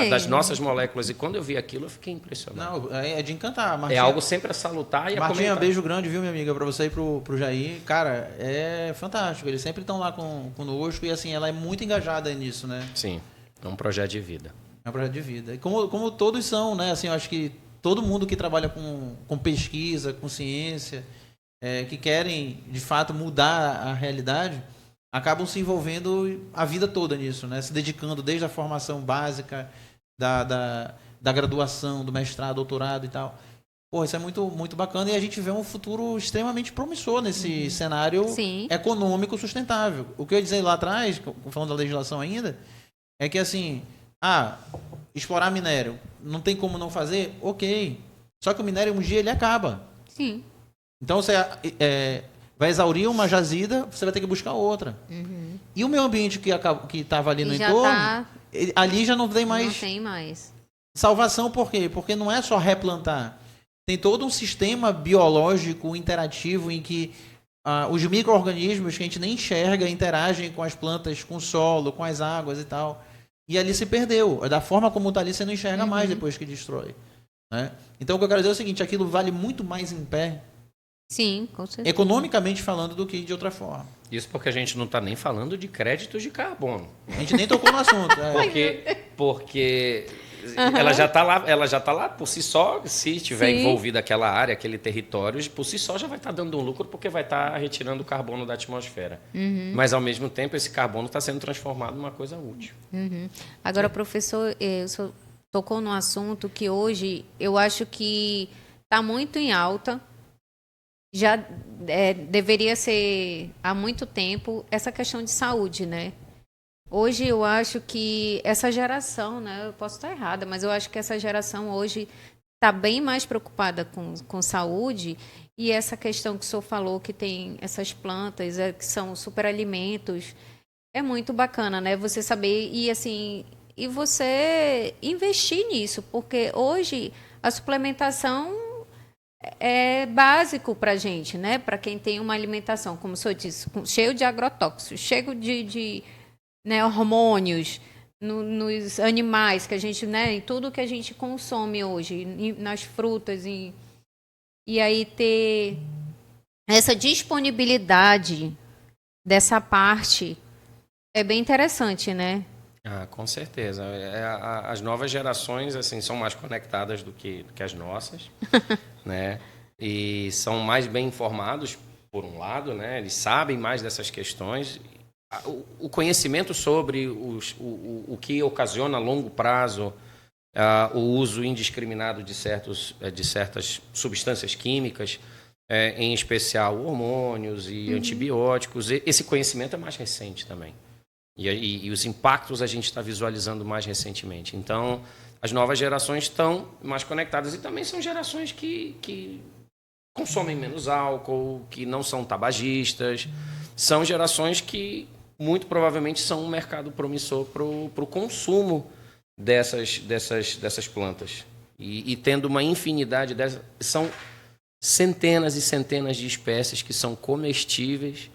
das nossas moléculas. E quando eu vi aquilo, eu fiquei impressionado. Não, é de encantar. Martinha, é algo sempre a salutar e a Martinha, comentar. beijo grande, viu, minha amiga, para você e pro Jair. Cara, é fantástico. Eles sempre estão lá conosco e, assim, ela é muito engajada nisso, né? Sim, é um projeto de vida. É um projeto de vida. E como todos são, né? Assim, eu acho que todo mundo que trabalha com pesquisa, com ciência, que querem, de fato, mudar a realidade, acabam se envolvendo a vida toda nisso, né? Se dedicando desde a formação básica, da graduação, do mestrado, doutorado e tal. Pô, isso é muito, muito bacana e a gente vê um futuro extremamente promissor nesse cenário Sim. econômico sustentável. O que eu ia dizer lá atrás, falando da legislação ainda, é que assim, explorar minério, não tem como não fazer? Ok. Só que o minério um dia ele acaba. Sim. Então você vai exaurir uma jazida, você vai ter que buscar outra. E o meio ambiente que estava ali no E já entorno, ali já não tem não mais tem mais. salvação. Por quê? Porque não é só replantar. Tem todo um sistema biológico interativo em que os micro-organismos que a gente nem enxerga interagem com as plantas, com o solo, com as águas e tal. E ali se perdeu. Da forma como está ali, você não enxerga mais depois que destrói. Né? Então o que eu quero dizer é o seguinte, aquilo vale muito mais em pé, Sim, com certeza. economicamente falando, do que de outra forma. Isso porque a gente não está nem falando de créditos de carbono. A gente nem tocou no assunto. Porque ela já está lá por si só, se estiver Sim. envolvida aquela área, aquele território, por si só já vai estar dando um lucro porque vai estar retirando o carbono da atmosfera. Mas, ao mesmo tempo, esse carbono está sendo transformado numa coisa útil. Agora, professor, o senhor tocou num assunto que hoje eu acho que está muito em alta. Já deveria ser há muito tempo essa questão de saúde, né? Hoje eu acho que essa geração, né? Eu posso estar errada, mas eu acho que essa geração hoje está bem mais preocupada com saúde e essa questão que o senhor falou que tem essas plantas que são superalimentos é muito bacana, né? Você saber e assim e você investir nisso, porque hoje a suplementação é básico para a gente, né? Para quem tem uma alimentação, como o senhor disse, cheio de agrotóxicos, cheio de né, hormônios nos animais que a gente, né, em tudo que a gente consome hoje, nas frutas e aí ter essa disponibilidade dessa parte é bem interessante, né? Com certeza. As novas gerações assim são mais conectadas do que as nossas, né? E são mais bem informados, por um lado, né? Eles sabem mais dessas questões. O conhecimento sobre o que ocasiona a longo prazo o uso indiscriminado de certas substâncias químicas, em especial hormônios e antibióticos, esse conhecimento é mais recente também. E os impactos a gente está visualizando mais recentemente. Então, as novas gerações estão mais conectadas e também são gerações que consomem menos álcool, que não são tabagistas. São gerações que, muito provavelmente, são um mercado promissor para o consumo dessas plantas. E tendo uma infinidade dessas... São centenas e centenas de espécies que são comestíveis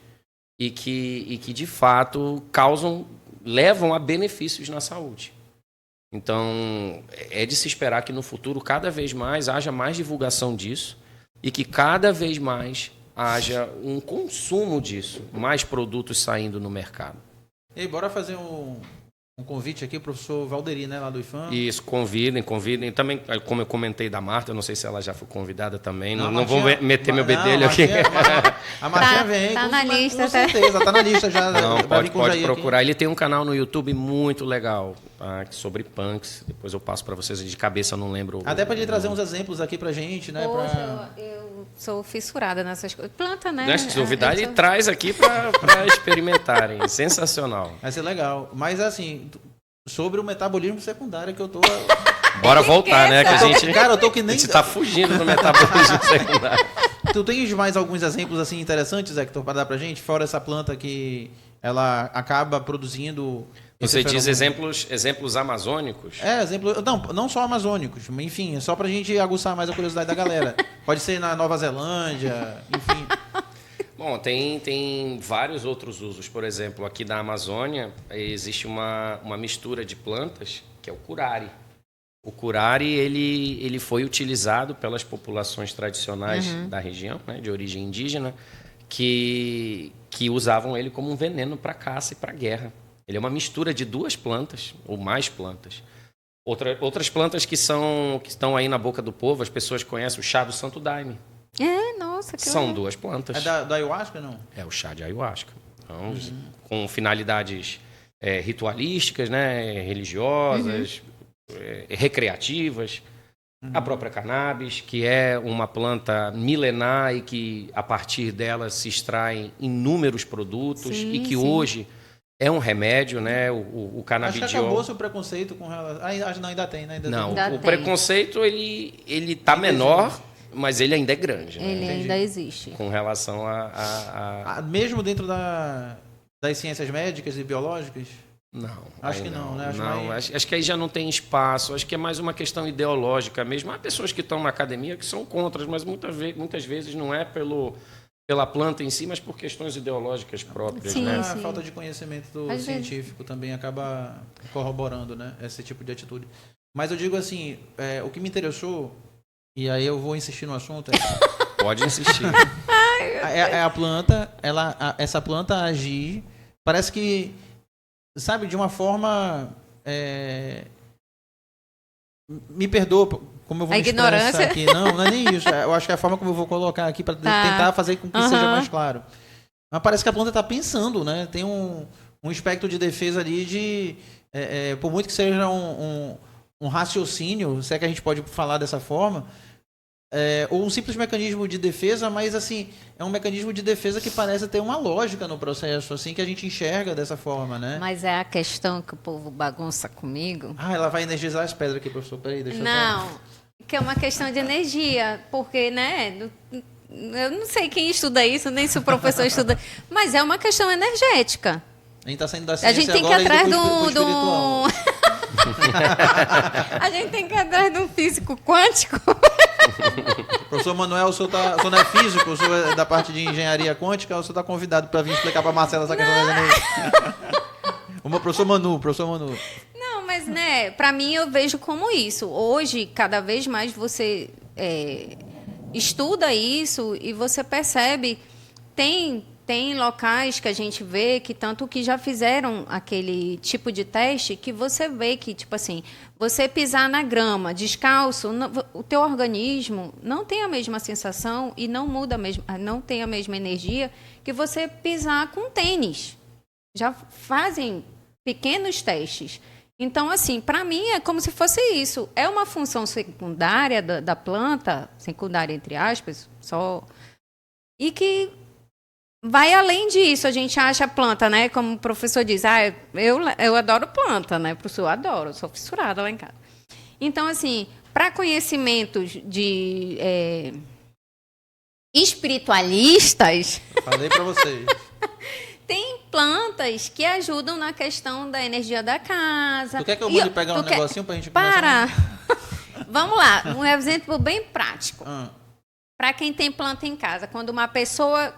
e que de fato levam a benefícios na saúde. Então, é de se esperar que no futuro cada vez mais haja mais divulgação disso e que cada vez mais haja um consumo disso, mais produtos saindo no mercado. E bora fazer um convite aqui, professor Valderi, né, lá do IFAM. Isso, convidem. Também, como eu comentei da Marta, eu não sei se ela já foi convidada também. Não vou meter meu bedelho aqui. A Martinha vem. Tá na lista, com certeza, tá na lista já. Não, pode procurar. Aqui. Ele tem um canal no YouTube muito legal, tá, sobre punks. Depois eu passo para vocês de cabeça, eu não lembro. Até para ele trazer uns exemplos aqui pra gente, né? Poxa, eu sou fissurada nessas coisas. Planta, né? Nessa novidade, ele traz aqui para experimentarem. Sensacional. Vai ser legal. Mas assim, sobre o metabolismo secundário que eu tô... Bora voltar, né? Que a gente, cara, eu tô que nem... A gente tá fugindo do metabolismo secundário. Tu tens mais alguns exemplos assim interessantes, Hector, para dar pra gente? Fora essa planta que ela acaba produzindo... Você diz exemplos amazônicos? Exemplo, não só amazônicos, enfim, só pra gente aguçar mais a curiosidade da galera. Pode ser na Nova Zelândia, enfim. Bom, tem vários outros usos. Por exemplo, aqui da Amazônia existe uma mistura de plantas que é o curare. O curare ele foi utilizado pelas populações tradicionais da região, né, de origem indígena, que usavam ele como um veneno para caça e para guerra. Ele é uma mistura de duas plantas, ou mais plantas. Outras plantas que estão aí na boca do povo, as pessoas conhecem o chá do Santo Daime. Nossa. Nossa, que São legal. 2 plantas. É da ayahuasca, não? É o chá de ayahuasca. Então, com finalidades ritualísticas, né, religiosas, recreativas. A própria cannabis, que é uma planta milenar e que, a partir dela, se extraem inúmeros produtos Sim, e que sim. hoje é um remédio, né? O Acho que canabidiol. acabou-se o preconceito com relação... Ainda tem, né? Não, Ainda o tem. preconceito, ele tá menor, mas ele ainda é grande, né? Ele Entendi. ainda existe. Com relação Mesmo dentro das ciências médicas e biológicas? Não. Acho aí que não, né? Acho não, mais- acho que aí já não tem espaço. Acho que é mais uma questão ideológica mesmo. Há pessoas que estão na academia que são contras, mas muitas vezes não é pela planta em si, mas por questões ideológicas próprias, Sim, né? A sim. falta de conhecimento Às vezes. científico também acaba corroborando, né, esse tipo de atitude. Mas eu digo assim, o que me interessou, e aí eu vou insistir no assunto, Pode insistir. é a planta, essa planta agir, parece que, sabe, de uma forma... me perdoa como eu vou A me expressar ignorância. aqui. Não é nem isso. Eu acho que é a forma como eu vou colocar aqui para tentar fazer com que seja Aham. mais claro. Mas parece que a planta está pensando, né? Tem um espectro de defesa ali de... por muito que seja um raciocínio, se é que a gente pode falar dessa forma, ou um simples mecanismo de defesa, mas assim, é um mecanismo de defesa que parece ter uma lógica no processo, assim, que a gente enxerga dessa forma, né? Mas é a questão que o povo bagunça comigo. Ela vai energizar as pedras aqui, professor. Peraí, deixa eu Não, que é uma questão de energia, porque, né, eu não sei quem estuda isso, nem se o professor estuda, mas é uma questão energética. A gente tá saindo da A ciência gente tem que ir agora atrás indo pro do... espiritual. A gente tem que ir atrás de um físico quântico. Professor Manuel, o senhor não é físico, o senhor é da parte de engenharia quântica, o senhor está convidado para vir explicar para Marcela essa questão da energia. O meu professor Manu. Não, mas, né, pra mim eu vejo como isso. Hoje, cada vez mais você estuda isso e você percebe, tem locais que a gente vê que tanto que já fizeram aquele tipo de teste que você vê que, tipo assim, você pisar na grama descalço, o teu organismo não tem a mesma sensação e não muda não tem a mesma energia que você pisar com tênis. Já fazem pequenos testes. Então, assim, para mim é como se fosse isso. É uma função secundária da planta, secundária entre aspas, só, e que vai além disso. A gente acha a planta, né? Como o professor diz, eu adoro planta, né? Professor, eu adoro, eu sou fissurada lá em casa. Então, assim, para conhecimentos de espiritualistas, Falei para vocês. tem plantas que ajudam na questão da energia da casa. Tu quer que eu mande pegar um negocinho pra gente começar? Para! Vamos lá, um exemplo bem prático. Ah. Para quem tem planta em casa, quando uma pessoa,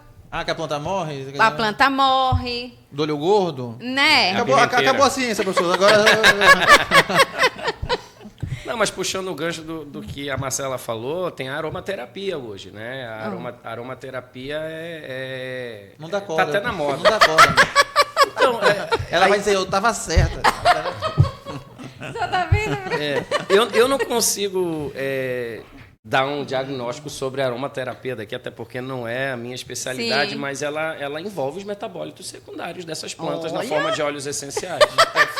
Que a planta morre? a planta morre, Do olho gordo? né? Acabou a ciência, professor. Agora... Não, mas puxando o gancho do que a Marcela falou, tem a aromaterapia hoje, né? A aromaterapia Não dá corda. Tá até na moda. Não dá corda. Então, Ela vai dizer, eu tava certa. Você tá vendo? eu não consigo dar um diagnóstico sobre a aromaterapia daqui, até porque não é a minha especialidade, Sim. mas ela envolve os metabólitos secundários dessas plantas na Olha! forma de óleos essenciais.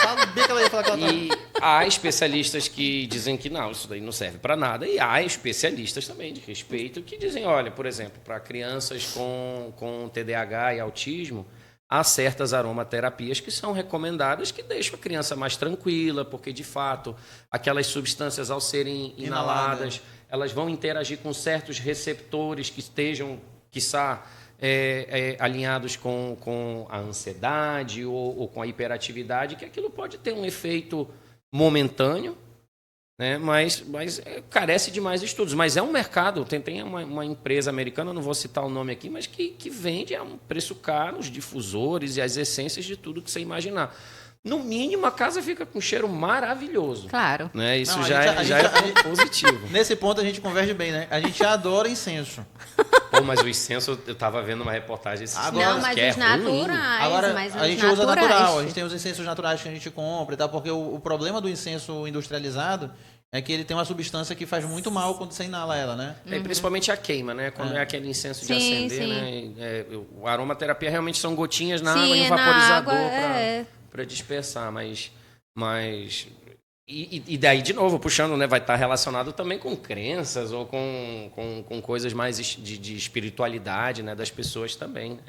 Sabia que ela ia falar que ela E há especialistas que dizem que não, isso daí não serve para nada, e há especialistas também de respeito que dizem, olha, por exemplo, para crianças com TDAH e autismo, há certas aromaterapias que são recomendadas que deixam a criança mais tranquila, porque, de fato, aquelas substâncias, ao serem inaladas, elas vão interagir com certos receptores que estejam, quiçá, alinhados com a ansiedade ou com a hiperatividade, que aquilo pode ter um efeito momentâneo, né? Mas carece de mais estudos. Mas é um mercado, tem uma empresa americana, não vou citar o nome aqui, mas que vende a um preço caro os difusores e as essências de tudo que você imaginar. No mínimo, a casa fica com um cheiro maravilhoso. Claro. Né? Isso Não, já é positivo. Nesse ponto a gente converge bem, né? A gente adora incenso. Pô, mas o incenso, eu estava vendo uma reportagem esses Agora- Não, dias mas que é os ruim. naturais. Agora, mas a os gente usa naturais. natural, a gente tem os incensos naturais que a gente compra e tal, porque o problema do incenso industrializado é que ele tem uma substância que faz muito mal quando você inala ela, né? Principalmente a queima, né? Quando é aquele incenso de Sim, acender, sim. né? O aromaterapia realmente são gotinhas na Sim, água e um na vaporizador água, para dispersar, mas e daí, de novo, puxando, né? Vai estar relacionado também com crenças ou com coisas mais de espiritualidade, né? Das pessoas também, né?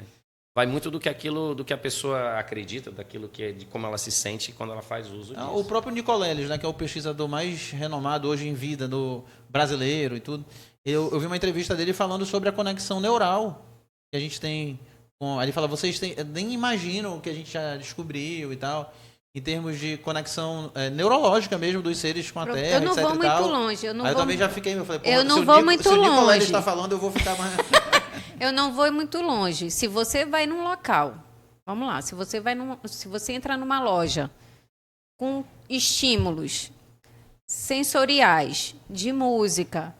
Vai muito do que a pessoa acredita, daquilo que de como ela se sente quando ela faz uso disso. O próprio Nicoleles, né, que é o pesquisador mais renomado hoje em vida do brasileiro e tudo, eu vi uma entrevista dele falando sobre a conexão neural que a gente tem com... Ele fala, vocês nem imaginam o que a gente já descobriu e tal, em termos de conexão neurológica mesmo dos seres com a Terra, Eu não etc vou e muito tal. longe. Aí eu também já fiquei, eu falei, Eu não vou muito se o Nicoleles longe. está falando, eu vou ficar mais... Eu não vou muito longe. Se você vai num local, vamos lá, se você entrar numa loja com estímulos sensoriais, de música,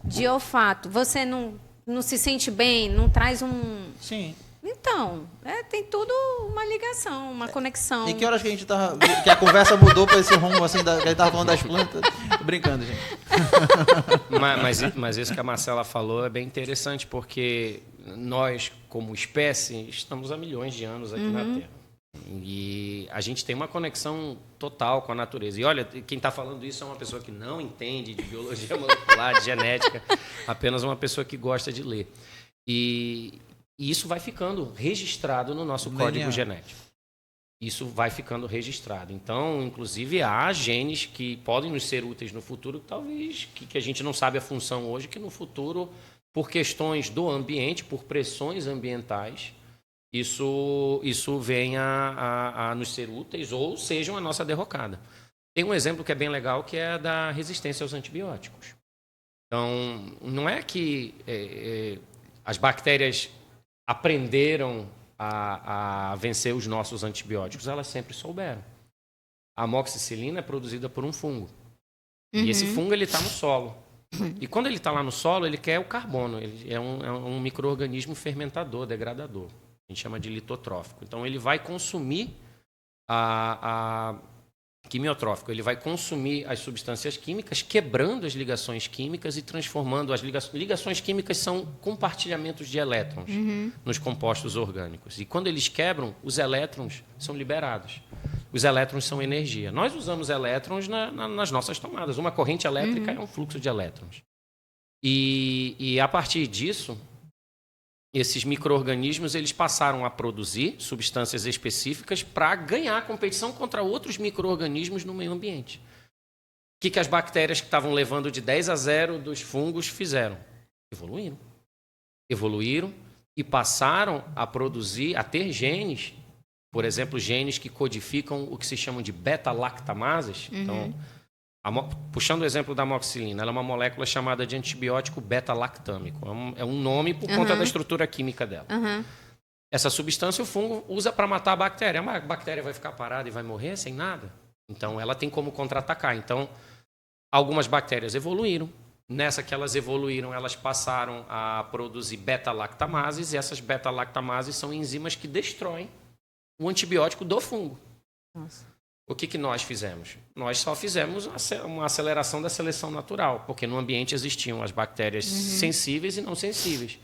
de olfato, você não se sente bem, não traz um... Sim. Então, tem tudo uma ligação, uma conexão. E que horas que a gente tava... Que a conversa mudou para esse rumo, assim, que a gente tava falando das plantas? Tô brincando, gente. Mas isso que a Marcela falou é bem interessante, porque nós, como espécie, estamos há milhões de anos aqui na Terra. E a gente tem uma conexão total com a natureza. E olha, quem está falando isso é uma pessoa que não entende de biologia molecular, de genética, apenas uma pessoa que gosta de ler. E isso vai ficando registrado no nosso código genético. Isso vai ficando registrado. Então, inclusive, há genes que podem nos ser úteis no futuro, talvez, que a gente não sabe a função hoje, que no futuro, por questões do ambiente, por pressões ambientais, isso venha a nos ser úteis ou sejam a nossa derrocada. Tem um exemplo que é bem legal, que é da resistência aos antibióticos. Então, não é que as bactérias aprenderam a vencer os nossos antibióticos, elas sempre souberam. A amoxicilina é produzida por um fungo. E esse fungo ele está no solo. E quando ele está lá no solo, ele quer o carbono. Ele é um micro-organismo fermentador, degradador. A gente chama de litotrófico. Então, ele vai consumir quimiotrófico. Ele vai consumir as substâncias químicas, quebrando as ligações químicas e transformando as ligações químicas são compartilhamentos de elétrons nos compostos orgânicos. E quando eles quebram, os elétrons são liberados. Os elétrons são energia. Nós usamos elétrons nas nossas tomadas. Uma corrente elétrica é um fluxo de elétrons. E a partir disso, esses micro-organismos eles passaram a produzir substâncias específicas para ganhar a competição contra outros micro-organismos no meio ambiente. O que as bactérias que estavam levando de 10-0 dos fungos fizeram? Evoluíram e passaram a produzir, a ter genes, por exemplo, genes que codificam o que se chamam de beta-lactamases. Então, puxando o exemplo da amoxicilina, ela é uma molécula chamada de antibiótico beta-lactâmico. É um nome por conta da estrutura química dela. Essa substância o fungo usa para matar a bactéria. A bactéria vai ficar parada e vai morrer sem nada? Então, ela tem como contra-atacar. Então, algumas bactérias evoluíram. Nessa que elas evoluíram, elas passaram a produzir beta-lactamases. E essas beta-lactamases são enzimas que destroem o antibiótico do fungo. Nossa. O que nós fizemos? Nós só fizemos uma aceleração da seleção natural, porque no ambiente existiam as bactérias sensíveis e não sensíveis.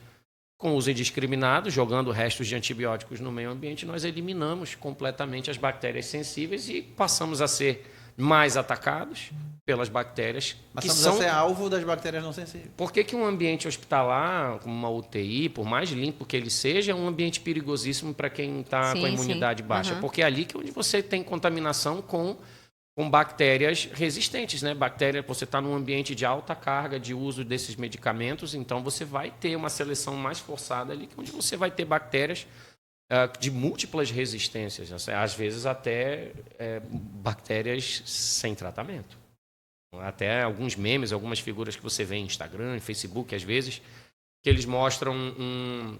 Com o uso indiscriminado, jogando restos de antibióticos no meio ambiente, nós eliminamos completamente as bactérias sensíveis e passamos a ser mais atacados pelas bactérias que Passamos são... a ser alvo das bactérias não sensíveis. Por que um ambiente hospitalar, como uma UTI, por mais limpo que ele seja, é um ambiente perigosíssimo para quem está com a imunidade baixa? Porque é ali que onde você tem contaminação com bactérias resistentes, né? Bactéria, você está num ambiente de alta carga de uso desses medicamentos, então você vai ter uma seleção mais forçada ali, onde você vai ter bactérias de múltiplas resistências, às vezes até bactérias sem tratamento. Até alguns memes, algumas figuras que você vê em Instagram, em Facebook, às vezes, que eles mostram um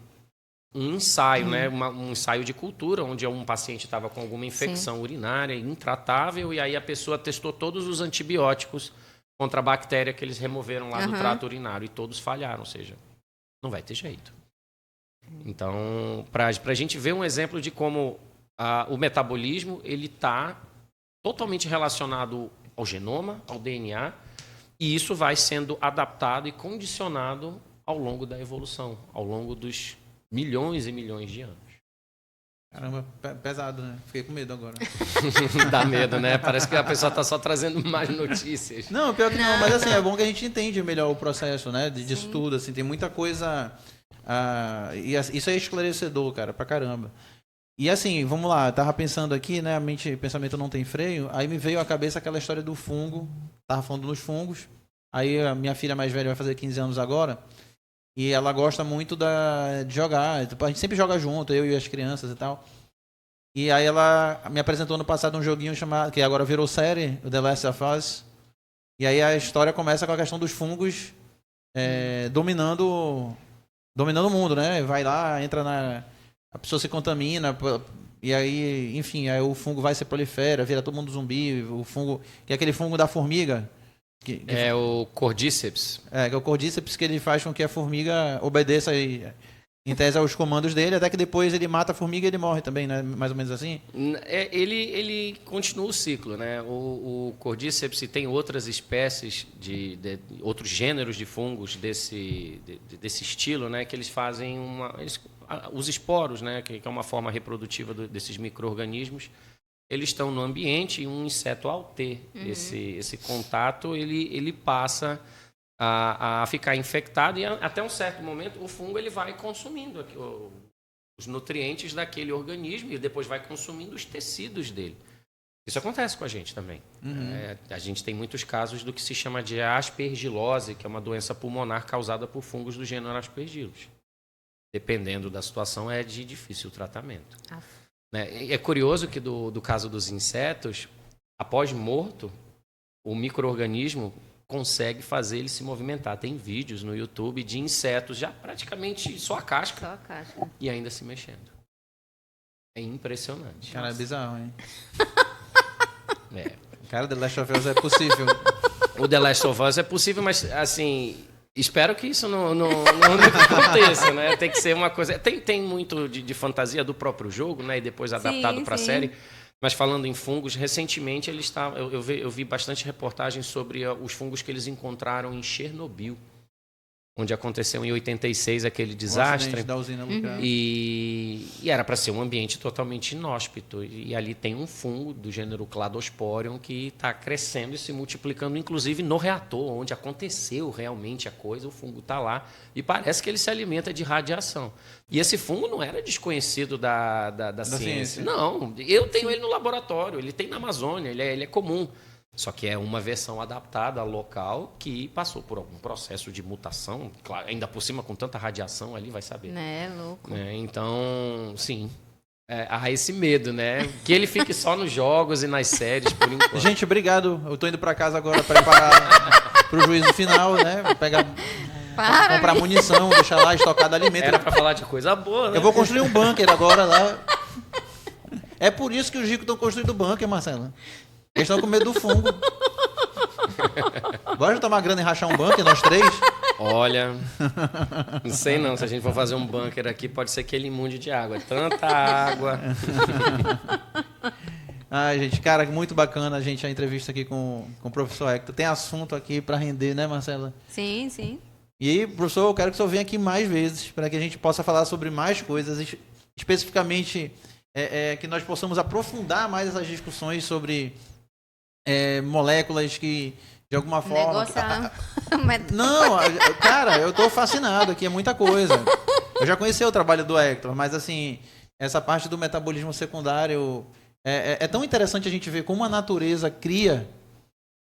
ensaio, né? Um ensaio de cultura, onde um paciente estava com alguma infecção urinária intratável e aí a pessoa testou todos os antibióticos contra a bactéria que eles removeram lá do trato urinário e todos falharam, ou seja, não vai ter jeito. Então, para a gente ver um exemplo de como o metabolismo ele está totalmente relacionado ao genoma, ao DNA, e isso vai sendo adaptado e condicionado ao longo da evolução, ao longo dos milhões e milhões de anos. Caramba, pesado, né? Fiquei com medo agora. Dá medo, né? Parece que a pessoa está só trazendo mais notícias. Não, pior que não, mas assim, é bom que a gente entende melhor o processo, né? De estudo, assim, tem muita coisa... e isso é esclarecedor, cara, pra caramba. E assim, vamos lá, tava pensando aqui, né? Pensamento não tem freio. Aí me veio à cabeça aquela história do fungo. Tava falando nos fungos. Aí a minha filha mais velha vai fazer 15 anos agora. E ela gosta muito de jogar. A gente sempre joga junto, eu e as crianças e tal. E aí ela me apresentou no passado um joguinho chamado, que agora virou série, o The Last of Us. E aí a história começa com a questão dos fungos dominando o mundo, né? Vai lá, a pessoa se contamina, e aí, enfim, aí o fungo vai se prolifera, vira todo mundo zumbi, o fungo, que é aquele fungo da formiga. É o Cordyceps. Que é o Cordyceps, que ele faz com que a formiga obedeça em tese aos comandos dele, até que depois ele mata a formiga e ele morre também, né? Mais ou menos assim? Ele continua o ciclo, né? O Cordyceps tem outras espécies, outros gêneros de fungos desse estilo, né? Que eles fazem os esporos, né? Que é uma forma reprodutiva desses micro-organismos. Eles estão no ambiente e um inseto, ao ter esse contato, ele passa a ficar infectado e até um certo momento o fungo ele vai consumindo os nutrientes daquele organismo e depois vai consumindo os tecidos dele. Isso acontece com a gente também. A gente tem muitos casos do que se chama de aspergilose, que é uma doença pulmonar causada por fungos do gênero Aspergillus. Dependendo da situação, é de difícil tratamento. É curioso que do caso dos insetos, após morto, o micro-organismo consegue fazer ele se movimentar. Tem vídeos no YouTube de insetos já praticamente só a casca e ainda se mexendo. É impressionante. Cara, é bizarro, hein? É. Cara, The Last of Us é possível. O The Last of Us é possível, mas assim, espero que isso não aconteça, né? Tem que ser uma coisa... Tem muito de fantasia do próprio jogo, né? E depois adaptado para a série. Mas falando em fungos, recentemente eu vi bastante reportagens sobre os fungos que eles encontraram em Chernobyl, onde aconteceu em 86 aquele desastre. Da usina nuclear. E era para ser um ambiente totalmente inóspito. E ali tem um fungo do gênero Cladosporium que está crescendo e se multiplicando, inclusive no reator, onde aconteceu realmente a coisa, o fungo está lá e parece que ele se alimenta de radiação. E esse fungo não era desconhecido da ciência. Não, eu tenho ele no laboratório, ele tem na Amazônia, ele é comum. Só que é uma versão adaptada local que passou por algum processo de mutação, claro, ainda por cima com tanta radiação ali, vai saber. Né, louco. Então, sim, há esse medo, né? Que ele fique só nos jogos e nas séries, por enquanto. Gente, obrigado. Eu tô indo para casa agora preparar pro juízo final, né? Comprar munição, deixar lá estocado alimento. Era para falar de coisa boa, né? Eu vou construir um bunker agora lá. É por isso que os ricos estão construindo bunker, Marcela. Eles estão com medo do fungo. Bora tomar grana e rachar um bunker, nós três? Olha, não sei não. Se a gente for fazer um bunker aqui, pode ser que ele imunde de água. É tanta água. Ai, gente, cara, muito bacana a entrevista aqui com o professor Hector. Tem assunto aqui para render, né, Marcela? Sim, sim. E, professor, eu quero que o senhor venha aqui mais vezes, para que a gente possa falar sobre mais coisas, especificamente que nós possamos aprofundar mais essas discussões sobre moléculas que, de alguma forma... Não, cara, eu tô fascinado aqui, é muita coisa. Eu já conheci o trabalho do Hector, mas assim, essa parte do metabolismo secundário é tão interessante a gente ver como a natureza cria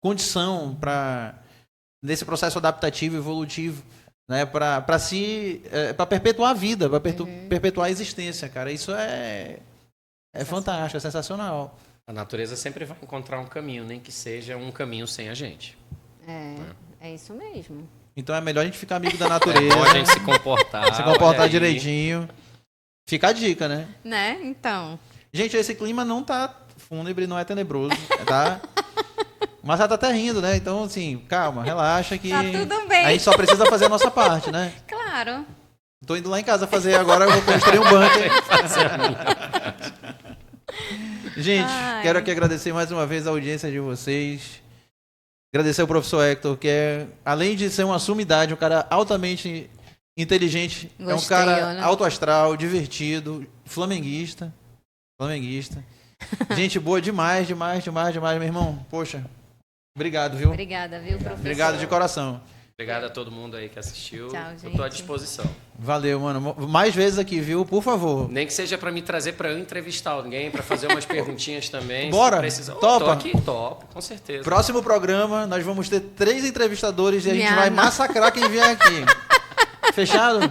condição para nesse processo adaptativo, evolutivo, né, para perpetuar a vida, para perpetuar a existência, cara. Isso é fantástico, é sensacional. A natureza sempre vai encontrar um caminho, nem que seja um caminho sem a gente. É isso mesmo. Então é melhor a gente ficar amigo da natureza. É bom a gente se comportar. Se comportar direitinho. Fica a dica, né? Né? Então. Gente, esse clima não tá fúnebre, não é tenebroso, tá? Mas ela tá até rindo, né? Então, assim, calma, relaxa que... Tá tudo bem. A gente só precisa fazer a nossa parte, né? Claro. Tô indo lá em casa fazer agora, eu vou construir um bunker. Gente, quero aqui agradecer mais uma vez a audiência de vocês. Agradecer ao professor Hector, que é, além de ser uma sumidade, um cara altamente inteligente, é um Gostei, cara olha. alto astral, divertido, flamenguista. Flamenguista. Gente boa demais, demais, demais, demais, meu irmão. Poxa, obrigado, viu? Obrigada, viu, professor? Obrigado de coração. Obrigado a todo mundo aí que assistiu. Tchau, Eu tô à gente. disposição. Valeu, mano. Mais vezes aqui, viu? Por favor. Nem que seja para me trazer para eu entrevistar alguém, para fazer umas perguntinhas também. Bora? Se precisar. Topa? Tô aqui, topo, com certeza. Próximo programa, nós vamos ter 3 entrevistadores e a gente Minha vai nossa. massacrar quem vier aqui. Fechado?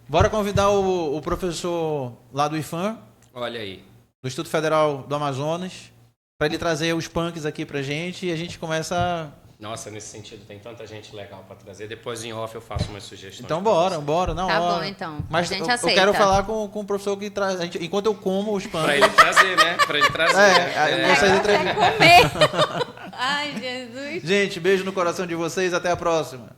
Bora convidar o professor lá do IFAM, Olha aí. do Instituto Federal do Amazonas, para ele trazer os punks aqui pra gente e a gente começa. Nossa, nesse sentido tem tanta gente legal para trazer. Depois em off eu faço umas sugestões. Então pra bora, você. bora, na Tá hora. bom, então. Mas A gente eu aceita. quero falar com o professor que traz. Enquanto eu como os punks. Para ele trazer, né? Para ele trazer. Vocês Até entrevistam. comer. Ai, Jesus. Gente, beijo no coração de vocês, até a próxima.